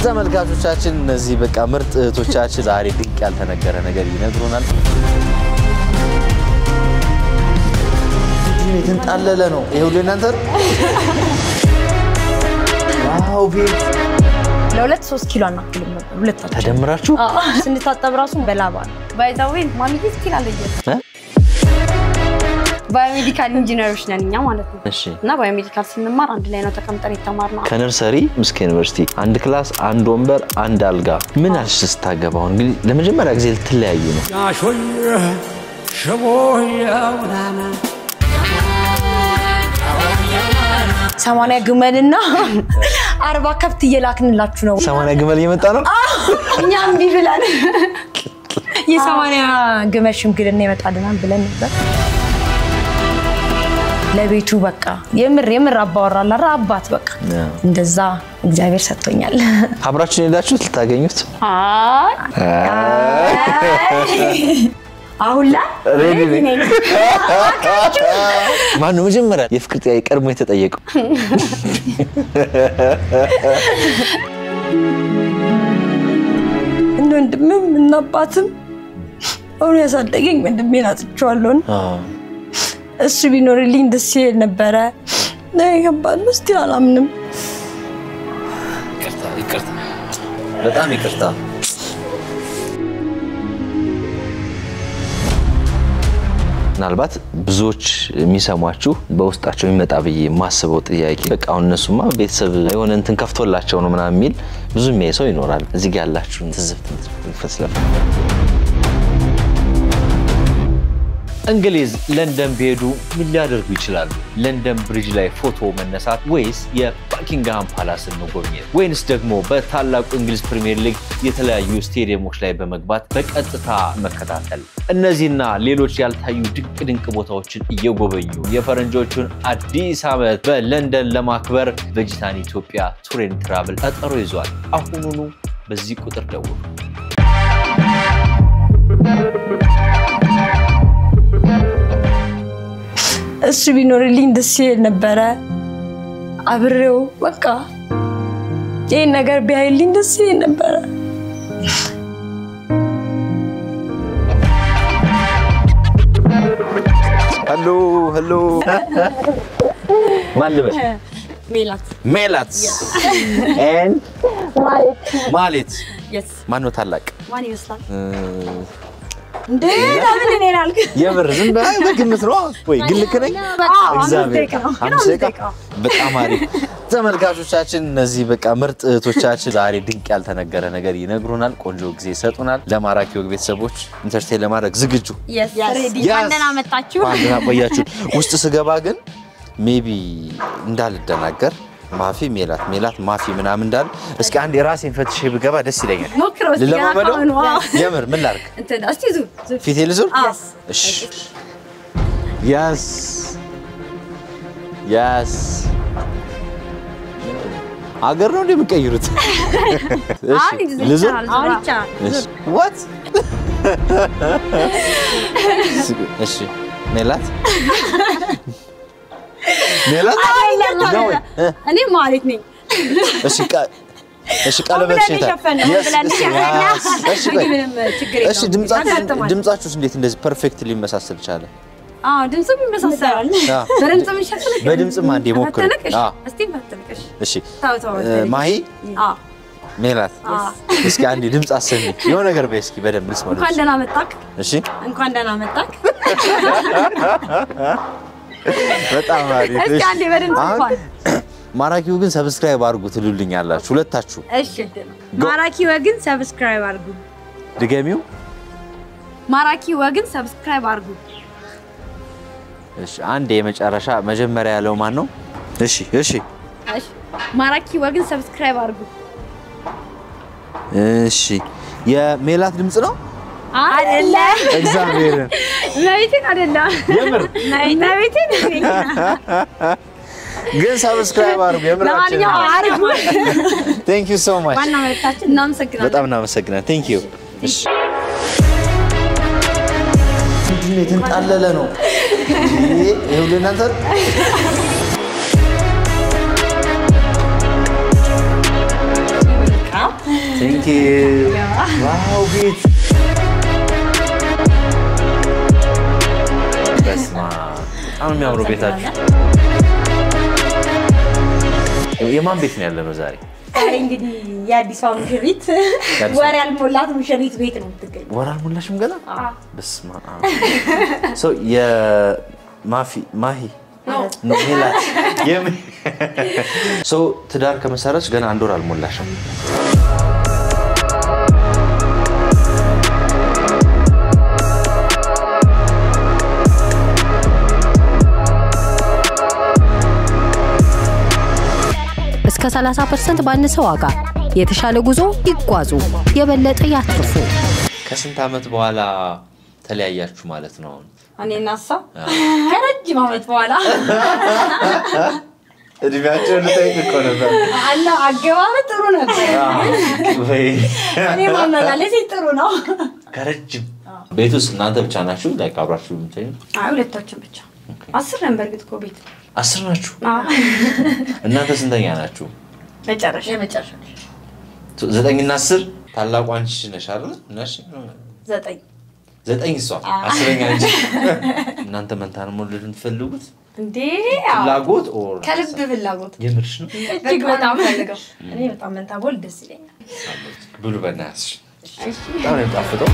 ተመልካቾቻችን እነዚህ በቃ ምርጥ እህቶቻችን ዛሬ ድንቅ ያልተነገረ ነገር ይነግሩናል ዲን የተንጣለለ ነው ይሄው ለእናንተ ዋው ቤት ለ2-3 ኪሎ አናክልም ነበር ሁለታችን ተደምራችሁ ስንታጠብ ራሱ በላባ ባይዛዌ ማሚት ትላለች ባዮሜዲካል ኢንጂነሮች ነን እኛ ማለት ነው እና ባዮሜዲካል ስንማር አንድ ላይ ነው ተቀምጠን የተማርነው ከነርሰሪ እስከ ዩኒቨርሲቲ አንድ ክላስ አንድ ወንበር አንድ አልጋ ምን አልስታገባው እንግዲህ ለመጀመሪያ ጊዜ ልትለያዩ ነው ያሾይ ሸቦያውናና 80 ግመልና 40 ከብት እየላክንላችሁ ነው 80 ግመል እየመጣ ነው እኛም ቢብላን የ80 ግመል ሽምግልና ይመጣልናል ብለን ነበር ለቤቱ በቃ የምር አባወራላ አባት በቃ እንደዛ እግዚአብሔር ሰጥቶኛል አብራችሁ ሄዳችሁ ልታገኙት አሁላ ሬዲ ነኝ ማን ነው መጀመሪያ የፍቅር ጥያቄ ቀርሞ የተጠየቀው እንደምንም እናባትም አሁን ያሳደገኝ ወንድሜን አጥቻለሁ እሱ ቢኖርልኝ ደስ ይል ነበር ለይከባድ መስቲ አላምንም ይቅርታ በጣም ይቅርታ ምናልባት ብዙዎች የሚሰማችሁ በውስጣቸው የሚመጣ በየ ማስበው ጥያቄ በቃ እነሱማ ቤተሰብ የሆነ እንትን ከፍቶላቸው ነው ምናምን የሚል ብዙ የሚያይሰው ይኖራል እዚህ ጋር ያላችሁ ትዝብት ፈስለፈ እንግሊዝ ለንደን ቢሄዱ ምን ሊያደርጉ ይችላሉ ለንደን ብሪጅ ላይ ፎቶ መነሳት ወይስ የባኪንግሃም ፓላስን መጎብኘት ወይንስ ደግሞ በታላቁ እንግሊዝ ፕሪሚየር ሊግ የተለያዩ ስቴዲየሞች ላይ በመግባት በቀጥታ መከታተል እነዚህና ሌሎች ያልታዩ ድንቅ ቦታዎችን እየጎበኙ የፈረንጆቹን አዲስ ዓመት በለንደን ለማክበር ቬጂታን ኢትዮጵያ ቱር ኤንድ ትራቭል ቀጠሮ ይዟል አሁኑኑ በዚህ ቁጥር ደውሉ እሱ ቢኖርልኝ ደስ ይል ነበር አብሬው በቃ ይሄ ነገር ቢያይልኝ ደስ ይል ነበር ሄሎ ማልበል ሜላት and ማለት yes ማን ነው ታላቅ ማን ይመስላል እንዴ ለምን እኔ ላልክ የምር ዝም ብለህ በግምት ነው ወይ ግልክ ነኝ እግዚአብሔር በጣም አሪፍ ተመልካቾቻችን እነዚህ በቃ ምርጥ እህቶቻችን ዛሬ ድንቅ ያልተነገረ ነገር ይነግሩናል ቆንጆ ጊዜ ይሰጡናል ለማራኪ ወግ ቤተሰቦች ኢንተርቴን ለማድረግ ዝግጁ ሬዲ ማንደና መጣችሁ ማንደና ቆያችሁ ውስጥ ስገባ ግን ሜቢ እንዳልደናገር ማፊ ሜላት ማፊ ምናምን እንዳል እስኪ አንድ የራሴን ፈትሽ ብገባ ደስ ይለኛል ለማመደው የምር ምን ላርክ እንት እስቲ ዙር ፊቴ ልዙር እሺ yes አገር ነው እንደምቀይሩት እሺ ልዙር አውልቻ what እሺ ሜላት ነው እኔ ማለት ነኝ እሺ ቀለበት ሸታ እሺ ድምጻችሁ እንዴት እንደዚህ ፐርፌክትሊ መሳሰል ቻለ ድምጽም ይመሳሰላል በድምጽም ይሸፍናል በድምጽም አንዴ ሞክሩ እስቲ ፈትንከሽ እሺ ማሂ ሜላት እስኪ አንዴ ድምጽ አሰሚ የሆነ ነገር በይ እስኪ በደንብ ልስማ እንኳን ደህና መጣክ እሺ እንኳን ደህና መጣክ በጣም አሪፍ እስኪ አንዴ በደንብ እንኳን ማራኪው ግን ሰብስክራይብ አድርጉ ትሉልኛላችሁ ሁለታችሁ እሺ ማራኪ ወግን ሰብስክራይብ አድርጉ ድገሚው ማራኪ ወግን ሰብስክራይብ አድርጉ እሺ አንዴ የመጨረሻ መጀመሪያ ያለው ማን ነው እሺ ማራኪ ወግን ሰብስክራይብ አድርጉ እሺ የሜላት ድምጽ ነው አይደለም እግዚአብሔር ነይቴን አይደለም የምር ነይቴን ግን ሰብስክራይብ አድርጉ የምራችሁ አድርጉ thank you so much ዋና መልእክታችን እናመሰግናለን በጣም እናመሰግናለን thank you እሺ ዲን የተንጣለለ ነው ይሄው ለእናንተ Thank you. Wow, ቤት በስማ አሁን የሚያምሩ ቤታችሁ የማን ቤት ነው ያለነው ዛሬ? እንግዲህ የአዲስ አበባ ሙሽሪት ወር ያልሞላት ሙሽሪት ቤት ነው የምትገኘው። ወር አልሞላሽም ገና? በስማ ሶ ማሂ ነው ሄላት ሶ ትዳር ከመሰረች ገና አንድ ወር አልሞላሽም። እስከ 30% ባነሰ ዋጋ የተሻለ ጉዞ ይጓዙ የበለጠ ያትርፉ። ከስንት አመት በኋላ ተለያያችሁ ማለት ነው? እኔና እሷ ከረጅም አመት በኋላ እድሜያቸው ልጠይቅ እኮ ነበር። አላ አገባብ ጥሩ ነበር። እኔ ማመላለስ ጥሩ ነው። ከረጅም ቤት ውስጥ እናንተ ብቻ ናችሁ? ላይክ አብራችሁ የምትተኙ? አይ ሁለታችን ብቻ 10 ነበር ግጥኮ ቤት 10 ናችሁ? እናንተ ስንተኛ ናችሁ? መጨረሻ 9 እና 10 ታላቁ አንቺ ነሽ አይደል? ነሽ 9 እሷ 10ኛ እንጂ እናንተ መንታ ነው መውለድ የምትፈልጉት? እንዴ ፍላጎት ኦር ከልብ ፍላጎት የምርሽ ነው? እጅግ በጣም ፈልገው እኔ በጣም መንታ ቦል ደስ ይለኛል። ብሉ በእናትሽ በጣም ነው የምጣፍጠው።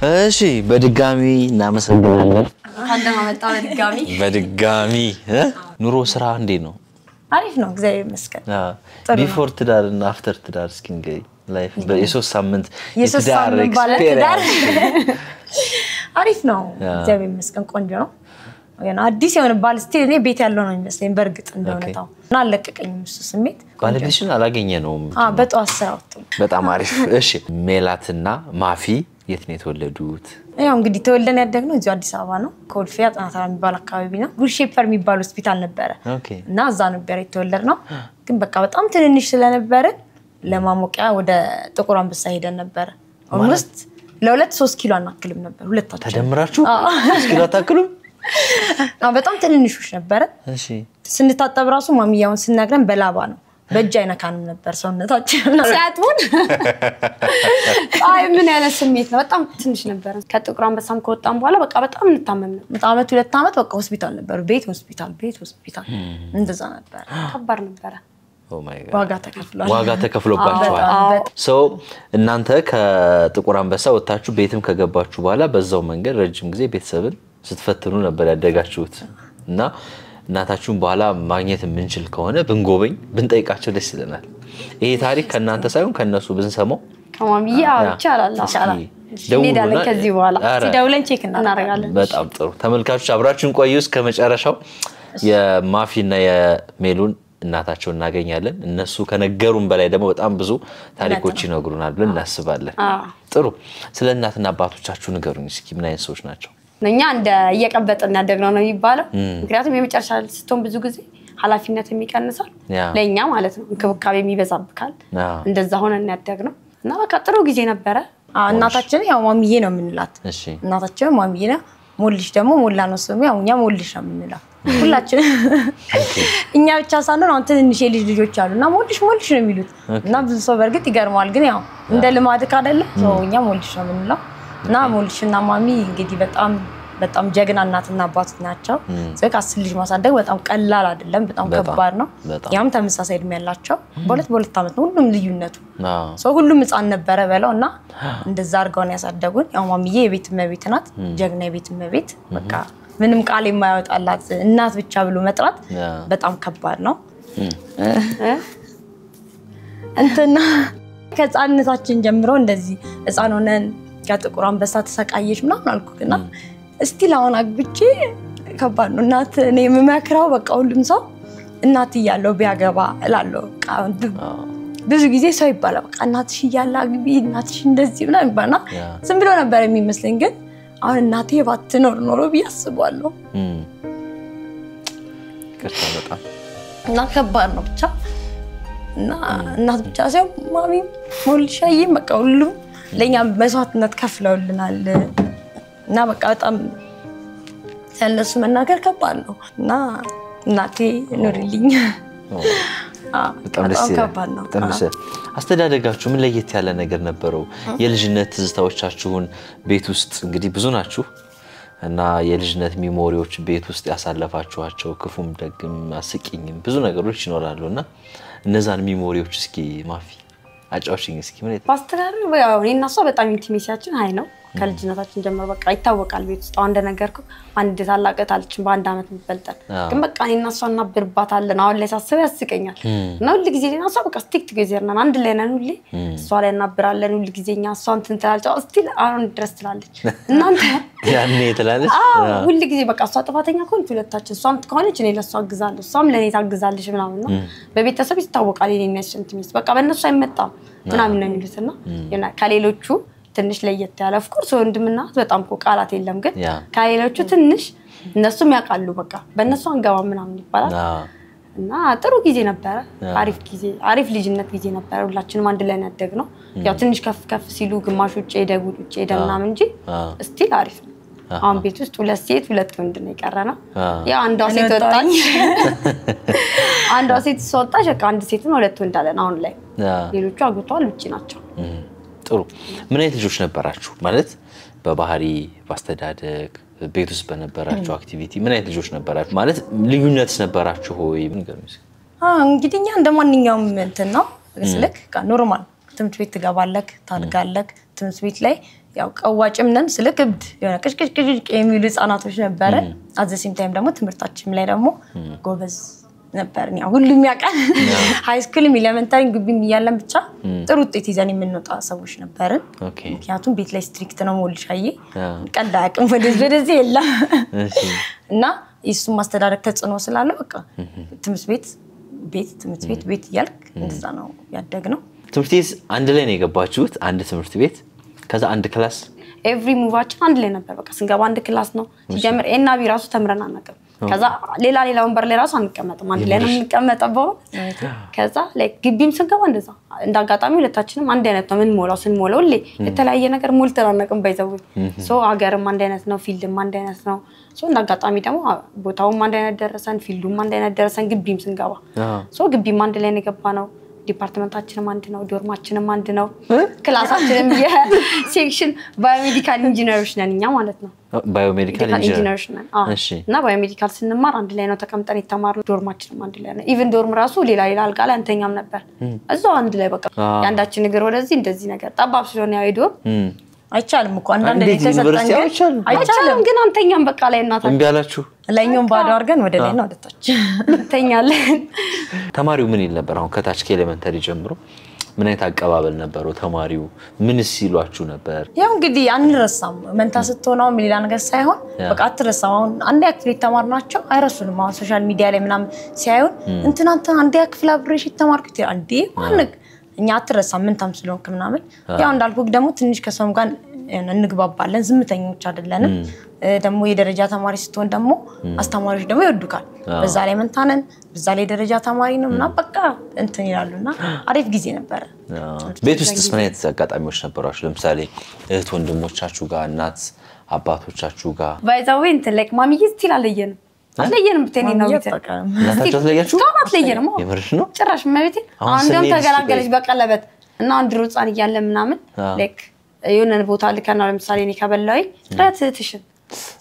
እሺ በድጋሚ እናመሰግናለን። አንደማ መጣ በድጋሚ ኑሮ ስራ እንዴት ነው? አሪፍ ነው እግዚአብሔር ይመስገን። ቢፎር ትዳር እና አፍተር ትዳር ስኪንግ ላይፍ በየሶስት ሳምንት የትዳር ኤክስፒሪየንስ አሪፍ ነው እግዚአብሔር ይመስገን ቆንጆ ነው። ገና አዲስ የሆነ ባል ስቲል እኔ ቤት ያለው ነው የሚመስለኝ በርግጥ እንደሆነታው እና አለቀቀኝም እሱ ስሜት ባለቤትሽን አላገኘነውም? በጧት ስራው በጣም አሪፍ። እሺ ሜላትና ማፊ የት ነው የተወለዱት? ያው እንግዲህ ተወልደን ያደግነው እዚህ አዲስ አበባ ነው። ኮልፌያ ጥናታራ የሚባል አካባቢ ነው። ጉድ ሼፐር የሚባል ሆስፒታል ነበረ እና እዛ ነበር የተወለድነው። ግን በቃ በጣም ትንንሽ ስለነበረ ለማሞቂያ ወደ ጥቁር አንበሳ ሄደን ነበር። ኦልሞስት ለ2-3 ኪሎ አናክልም ነበር ሁለታችን ተደምራችሁ 3 ኪሎ አታክሉም? በጣም ትንንሾች ነበር። እሺ ስንታጠብ ራሱ ማሚያውን ስናግረን በላባ ነው በእጅ አይነካንም ነበር ሰውነታችንና ሲያጥቡን አይ ምን ያለ ስሜት ነው። በጣም ትንሽ ነበር። ከጥቁር አንበሳም ከወጣን በኋላ በቃ በጣም እንታመም ነበር። አመት 2 አመት በቃ ሆስፒታል ነበር። ቤት ሆስፒታል እንደዛ ነበር። ከባድ ነበር። ኦ ማይ ጋድ ዋጋ ተከፍሎባችኋል። ሶ እናንተ ከጥቁር አንበሳ ወጣችሁ ቤትም ከገባችሁ በኋላ በዛው መንገድ ረጅም ጊዜ ቤተሰብን ስትፈትኑ ነበር ያደጋችሁት እና እናታችሁን በኋላ ማግኘት የምንችል ከሆነ ብንጎበኝ ብንጠይቃቸው ደስ ይለናል። ይሄ ታሪክ ከናንተ ሳይሆን ከነሱ ብንሰማው ከማሚያ ይቻላል። ደውለን ከዚህ በኋላ ሲደውለን ቼክ እናደርጋለን። በጣም ጥሩ ተመልካቾች አብራችሁን ቆዩ እስከ መጨረሻው። የማፊና የሜሉን እናታቸው እናገኛለን። እነሱ ከነገሩን በላይ ደግሞ በጣም ብዙ ታሪኮች ይነግሩናል ብለን እናስባለን። ጥሩ ስለ እናትና አባቶቻችሁ ንገሩኝ እስኪ ምን አይነት ሰዎች ናቸው? እኛ እንደ እየቀበጥን ያደግነው ነው የሚባለው። ምክንያቱም የመጨረሻ ስትሆን ብዙ ጊዜ ኃላፊነት የሚቀንሳል ለኛ ማለት ነው። እንክብካቤ የሚበዛብካል እንደዛ ሆነን ያደግነው እና በቃ ጥሩ ጊዜ ነበረ። እናታችን ያው ማሚዬ ነው የምንላት። እናታችን ማሚዬ ነው። ሞልሽ ደግሞ ሞላ ነው ስሙ። ያው እኛ ሞልሽ ነው የምንላት ሁላችን። እኛ ብቻ ሳንሆን አሁን ትንንሽ ልጆች አሉና ሞልሽ ነው የሚሉት እና ብዙ ሰው በርግጥ ይገርማል። ግን ያው እንደ ልማድ አይደለ እኛ ሞልሽ ነው የምንለው እና ሞልሽና ማሚ እንግዲህ በጣም ጀግና እናትና አባት ናቸው። ስለዚህ 10 ልጅ ማሳደግ በጣም ቀላል አይደለም፣ በጣም ከባድ ነው። ያም ተመሳሳይ እድሜ ያላቸው በሁለት አመት ነው ሁሉም ልዩነቱ። ሰው ሁሉም ህፃን ነበረ በለውና እንደዛ አርጋው ነው ያሳደጉን። ያው ማሚዬ የቤት እመቤት ናት፣ ጀግና የቤት እመቤት። በቃ ምንም ቃል የማይወጣላት እናት ብቻ ብሎ መጥራት በጣም ከባድ ነው። እንትና ከህፃንነታችን ጀምሮ እንደዚህ ህፃን ሆነን ከጥቁር አንበሳ ተሰቃየች ምናምን አልኩና እስቲ ላውን አግብቼ ከባድ ነው። እናት እኔ የምመክረው በቃ ሁሉም ሰው እናት ይያለው ቢያገባ እላለሁ። ብዙ ጊዜ ሰው ይባላል በቃ እናትሽ ይያላ አግቢ እናትሽ እንደዚህ ምናምን ይባላል። ዝም ብሎ ነበር የሚመስለኝ ግን አሁን እናቴ ባትኖር ኖሮ ቢያስባለሁ ከታ በጣም እና ከባድ ነው ብቻ እና እናት ብቻ ሳይሆን ማሚ ሞልሻዬ በቃ ሁሉም ለኛ መስዋዕትነት ከፍለውልናል እና በቃ በጣም ስለነሱ መናገር ከባድ ነው እና እናቴ ኑሪልኝ በጣም ደስ ይላል አስተዳደጋችሁ ምን ለየት ያለ ነገር ነበረው የልጅነት ትዝታዎቻችሁን ቤት ውስጥ እንግዲህ ብዙ ናችሁ እና የልጅነት ሚሞሪዎች ቤት ውስጥ ያሳለፋችኋቸው ክፉም ደግም አስቂኝም ብዙ ነገሮች ይኖራሉና እነዛን ሚሞሪዎች እስኪ ማፊ አጫውሽኝ እስኪ ምን አስተዳደግ ያው እኔና እሷ በጣም ኢንቲሜሲያችን ሃይ ነው ከልጅነታችን ጀምሮ በቃ ይታወቃል ቤት ውስጥ አሁን እንደነገርኩ አንድ ታላቀት አለችን በአንድ አመት ምትበልጠን ግን በቃ እኔና እሷ እናብርባታለን አሁን ላይ ሳስበው ያስቀኛል እና ሁሉ ጊዜ እኔና እሷ በቃ ስቲክ ቱጌዘር ነን አንድ ላይ ነን ሁሌ እሷ ላይ እናብራለን ሁሉ ጊዜኛ እሷን ትንተላልቻው ስቲል አሁን ድረስ ትላለች እናንተ ያኔ ትላለች ሁሉ ጊዜ በቃ እሷ ጥፋተኛ ከሆነች ሁለታችን እሷም ከሆነች እኔ ለሷ አግዛለሁ እሷም ለኔ ታግዛለች ምናምን ነው በቤተሰብ ይታወቃል የኔና ኢንቲሜሲ በቃ በእነሱ አይመጣም ምናምን ነው የሚሉትና እና ከሌሎቹ ትንሽ ለየት ያለ ኦፍ ኮርስ ወንድምና በጣም ቃላት የለም ግን ከሌሎቹ ትንሽ እነሱም ያቃሉ በቃ በእነሱ አንገባ ምናምን ይባላል እና ጥሩ ጊዜ ነበር አሪፍ ልጅነት ጊዜ ነበር ሁላችንም አንድ ላይ ያደግነው ያው ትንሽ ከፍ ሲሉ ግማሽ ውጪ ደጉጭ ደናም እንጂ ስቲል አሪፍ ነው አሁን ቤት ውስጥ ሁለት ሴት ሁለት ወንድ ነው የቀረና ያው አንዷ ሴት ወጣች አንዷ ሴት ወጣች በቃ አንድ ሴት ነው ሁለት ወንድ አለን አሁን ላይ ሌሎቹ አግብተዋል ውጪ ናቸው ጥሩ ምን አይነት ልጆች ነበራችሁ ማለት በባህሪ ባስተዳደግ ቤት ውስጥ በነበራችሁ አክቲቪቲ ምን አይነት ልጆች ነበራችሁ ማለት ልዩነት ነበራችሁ ሆይ ምን ገርምስ እንግዲህ እኛ እንደማንኛውም እንትን ነው ስለክ ኖርማል ትምህርት ቤት ትገባለክ ታድጋለክ ትምህርት ቤት ላይ ያው ቀዋጭም ነን ስለክብድ የሆነ ቅሽቅሽቅሽ የሚሉ ህፃናቶች ነበረ አዘሲም ታይም ደግሞ ትምህርታችን ላይ ደግሞ ጎበዝ ነበርኛ ሁሉም ያቃል ሃይ ስኩልም ኤሌመንታሪ ግቢም ይያለን ብቻ ጥሩ ውጤት ይዘን የምንወጣ ሰዎች ነበርን ምክንያቱም ቤት ላይ ስትሪክት ነው ሞልሻዬ ቀልድ አያውቅም ወደዚህ የለም እና እሱ ማስተዳደር ተጽኖ ስላለ በቃ ትምህርት ቤት ይያልክ እንደዛ ነው ያደግነው ትምህርት ቤት አንድ ላይ ነው የገባችሁት አንድ ትምህርት ቤት ከዛ አንድ ክላስ ኤቭሪ ሙቫችን አንድ ላይ ነበር በቃ ስንገባ አንድ ክላስ ነው ሲጀምር ኤና ቢ ራሱ ተምረን አናውቅም ከዛ ሌላ ወንበር ላይ ራሱ አንቀመጥም አንድ ላይ ነው የምንቀመጠው ከዛ ላይክ ግቢም ስንገባ እንደዛ እንዳጋጣሚ ሁለታችንም አንድ አይነት ነው ምን ሞላው ስንሞላው ሁሌ የተለያየ ነገር ሞልተን አናውቅም ባይዘው ሶ ሀገርም አንድ አይነት ነው ፊልድም አንድ አይነት ነው ሶ እንዳጋጣሚ ደግሞ ቦታውም አንድ አይነት ደረሰን ፊልዱም አንድ አይነት ደረሰን ግቢም ስንገባ ሶ ግቢም አንድ ላይ ነው የገባነው ዲፓርትመንታችንም አንድ ነው ዶርማችንም አንድ ነው ክላሳችንም የሴክሽን ባዮሜዲካል ኢንጂነሮች ነንኛ ማለት ነው ባዮሜዲካል ኢንጂነሮች ነን እሺ እና ባዮሜዲካል ስንማር አንድ ላይ ነው ተቀምጠን የተማርነው ዶርማችንም አንድ ላይ ነው ኢቭን ዶርም ራሱ ሌላ አልጋ ላይ አንተኛም ነበር እዛው አንድ ላይ በቃ ያንዳችን ነገር ወደዚህ እንደዚህ ነገር ጠባብ ስለሆነ ያው ዶርም አይቻልም እኮ አንዳንድ ላይ ተሰጠን አይቻልም ግን አንተኛም በቃ ላይ እናታችን እንቢያላችሁ ላይኛውን ባዶ አርገን ወደ ላይ ነው ወደታች ተኛለን ተማሪው ምን ይል ነበር አሁን ከታች ከኤሌመንተሪ ጀምሮ ምን አይነት አቀባበል ነበረው ተማሪው ምንስ ይሏችሁ ነበር ያው እንግዲህ አንረሳም መንታ ስትሆነው ምን ሌላ ነገር ሳይሆን በቃ አትረሳም አሁን አንድ አክቲቪቲ ተማርናቸው አይረሱንም አሁን ሶሻል ሚዲያ ላይ ምናምን ሲያዩን እንትና አንድ አክቲቪቲ አብሬሽ ተማርኩት አንዴ ማንክ እኛ አትረሳም ምን ታምስሎንክ ምናምን ያው እንዳልኩክ ደግሞ ትንሽ ከሰውም ጋር እንግባባለን ዝምተኞች አይደለንም ደግሞ የደረጃ ተማሪ ስትሆን ደግሞ አስተማሪዎች ደግሞ ይወዱካል በዛ ላይ መንታነን በዛ ላይ ደረጃ ተማሪ ነው እና በቃ እንትን ይላሉና አሪፍ ጊዜ ነበር ቤት ውስጥ ምን አይነት አጋጣሚዎች ነበራችሁ ለምሳሌ እህት ወንድሞቻችሁ ጋር እናት አባቶቻችሁ ጋር ባይዛው እንትን ላይክ ማሚዬ ስቲል አለየንም አለየንም ብትኔ ነው እናታችሁ አለያችሁ አለየንም የምርሽ ነው ጭራሽ መቤቴ አንዴም ተገላገለች በቀለበት እና አንድ ሩጻን ይያለ ምናምን ላይክ የሆነ ቦታ ልከና ለምሳሌ እኔ ከበላው ትራትሽን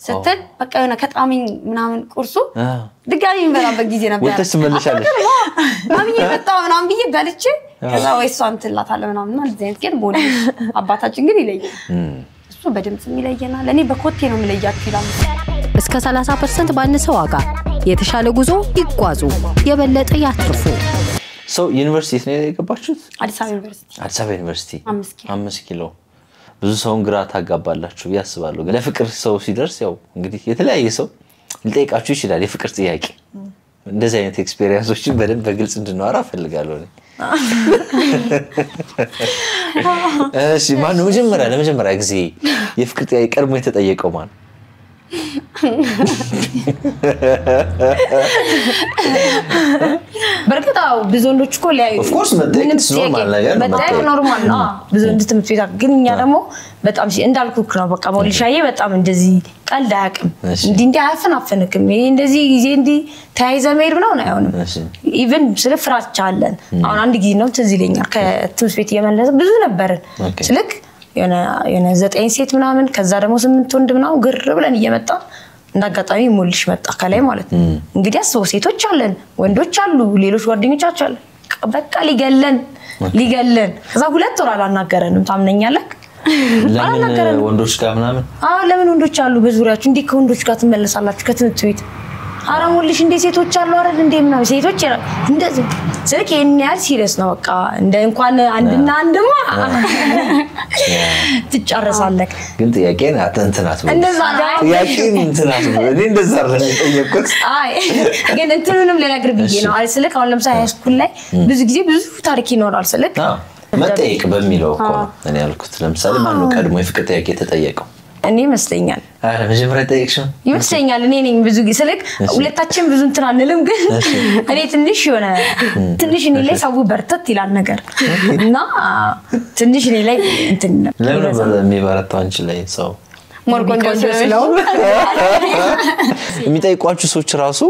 ስትል በቃ የሆነ ከጣሚኝ ምናምን ቁርሱ ድጋሚ እንበላበት ጊዜ ነበር ወጥተሽ መልሻለሽ ማሚዬ በጣም ምናምን ብዬ በልቼ ከዛ ወይስ አንተላታለ ምናምን ማለት ዘይት ግን ቦሌ አባታችን ግን ይለያል እሱ በድምጽ ይለየናል እኔ በኮቴ ነው የምለያችሁ ይላል እስከ 30% ባነሰ ዋጋ የተሻለ ጉዞ ይጓዙ የበለጠ ያትርፉ ሰው ዩኒቨርሲቲ ነው የገባችሁት አዲስ አበባ ዩኒቨርሲቲ 5 ኪሎ ብዙ ሰው ግራ ታጋባላችሁ ያስባሉ ለፍቅር ሰው ሲደርስ ያው እንግዲህ የተለያየ ሰው ሊጠይቃችሁ ይችላል የፍቅር ጥያቄ እንደዚህ አይነት ኤክስፒሪየንሶችን በደንብ በግልጽ እንድናወራ ፈልጋለሁ እሺ ማን ነው ለመጀመሪያ ጊዜ የፍቅር ጥያቄ ቀድሞ የተጠየቀው ማን በርግጥ ብዙ ወንዶች እኮ ሊያዩ ኦፍ ኮርስ መጠየቅ ኖርማል ነገር ነው መጠየቅ ኖርማል ነው ብዙ ወንድ ትምህርት ቤት ግን እኛ ደግሞ በጣም እንዳልኩክ ነው በቃ ሞልሻዬ በጣም እንደዚህ ቀልድ አያውቅም እንዲህ አያፈናፍንክም ይሄ እንደዚህ ጊዜ እንዲህ ታይዘ መሄድ ነው አይሆንም ኢቭን ስለ ፍራቻ አለን አሁን አንድ ጊዜ ነው ትዝ ይለኛል ከትምህርት ቤት እየመለሰ ብዙ ነበርን ስልክ የሆነ 9 ሴት ምናምን ከዛ ደግሞ 8 ወንድ ምናምን ግር ብለን እየመጣ እንዳጋጣሚ ሞልሽ መጣ ከላይ ማለት ነው እንግዲህ አስቦ ሴቶች አለን ወንዶች አሉ ሌሎች ጓደኞቻችን አሉ በቃ ሊገለን ከዛ 2 ወር አላናገረንም ታምነኛለህ ለምን ወንዶች ጋር ምናምን ለምን ወንዶች አሉ በዙሪያችሁ እንዴ ከወንዶች ጋር ትመለሳላችሁ ከትምህርት ቤት አራሞልሽ እንዴ ሴቶች አሉ አይደል እንዴ ምናምን ሴቶች እንደዚህ ስልክ የኛል ሲሪየስ ነው በቃ እንደ እንኳን አንድና አንድማ ትጨርሳለህ ግን ጥያቄን አተንተናት እንደዛ ጥያቄን እንትናት እኔ እንደዛ አይደለም ጠየቅኩት ግን እንትኑንም ለነገር ብዬ ነው አልስልክ አሁን ለምሳሌ ሃይስኩል ላይ ብዙ ጊዜ ብዙ ታሪክ ይኖራል ስልክ መጠየቅ በሚለው እኮ እኔ ያልኩት ለምሳሌ ማን ነው ቀድሞ የፍቅር ጥያቄ ተጠየቀው እኔ መስለኛል መጀመሪያ ጠየቅሽው ይመስለኛል እኔ ነኝ ብዙ ጊዜ ስልክ ሁለታችን ብዙ እንትን አንልም ግን እኔ ትንሽ ሆነ ትንሽ እኔ ላይ ሰው በርተት ይላል ነገር እና ትንሽ እኔ ላይ እንትን ለምን የሚበረታው አንቺ ላይ ሰው ሞርኮንዶስ ነው የሚጠይቋችሁ ሰዎች ራሱ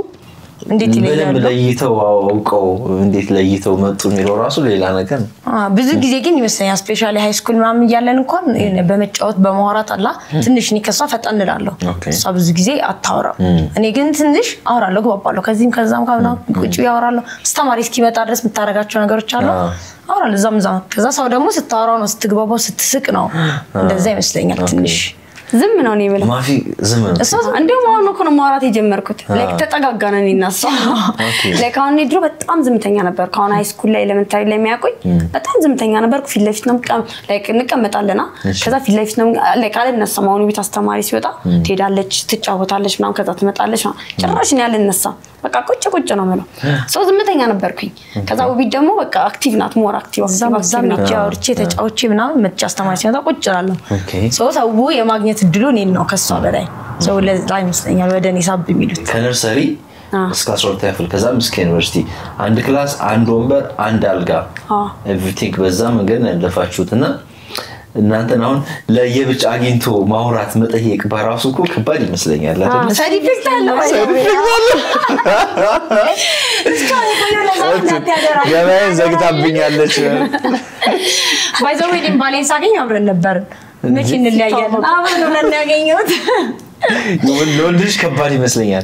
እንዴት ይለኛል ለይተው አውቀው እንዴት ለይተው መጡ የሚለው ራሱ ሌላ ነገር ነው ብዙ ጊዜ ግን ይመስለኛል ስፔሻሊ ሃይ ስኩል ምናምን እያለን እንኳን በመጫወት በመዋራት አላ ትንሽ ንከሳ ፈጣን እላለሁ እሷ ብዙ ጊዜ አታወራም እኔ ግን ትንሽ አወራለሁ ግባባለሁ ከዚህም ከዛም ካውና ቁጭ ያወራለሁ አስተማሪ እስኪመጣ ድረስ የምታረጋቸው ነገሮች አሉ አወራለሁ ዛም ከዛ ሰው ደግሞ ስታወራው ነው ስትግባባው ስትስቅ ነው እንደዛ ይመስለኛል ትንሽ ዝም ነው ነው የሚለው ማፊ ዝም ነው እንደው ማውን ነው ማውራት የጀመርኩት ላይክ ተጠጋጋነን እናሳ ላይክ አሁን ድሮ በጣም ዝምተኛ ነበር ካሁን ሃይ ስኩል ላይ ኤሌመንታሪ ላይ የሚያቆይ በጣም ዝምተኛ ነበርኩ ፊት ለፊት ነው ላይክ እንቀመጣለና ከዛ ፊት ለፊት ነው ላይክ አልነሳም አሁን ቤት አስተማሪ ሲወጣ ትሄዳለች ትጫወታለች ምናምን ከዛ ትመጣለች ጭራሽ ነው ያልነሳ በቃ ቁጭ ነው ማለት ሰው ዝምተኛ ነበርኩኝ ከዛ ውቢ ደግሞ በቃ አክቲቭ ናት ሞር አክቲቭ ዛም ጃውርቼ ተጫውቼ ምናምን መጥቻ አስተማሪ ሲመጣ ቁጭ እላለሁ ሰው የማግኘት እድሉ እኔን ነው ከሷ በላይ ሰው ለዛ ይመስለኛል ወደ እኔ ሳብ የሚሉት ከነርሰሪ እስከ 12 ያፍል ከዛም እስከ ዩኒቨርሲቲ አንድ ክላስ አንድ ወንበር አንድ አልጋ ኤቭሪቲንግ በዛ መንገድ እንደፋችሁትና እናንተን አሁን ለየብቻ አግኝቶ ማውራት መጠየቅ በራሱ እኮ ከባድ ይመስለኛል አይደል ሰርቲፊኬት አለው ገበያ ዘግታብኛለች ባይዘው ወይም ባሌን ሳገኝ አብረን ነበር መቼ እንለያያለን አብረን ነው እናገኘውት ወንዶች ከባድ ይመስለኛል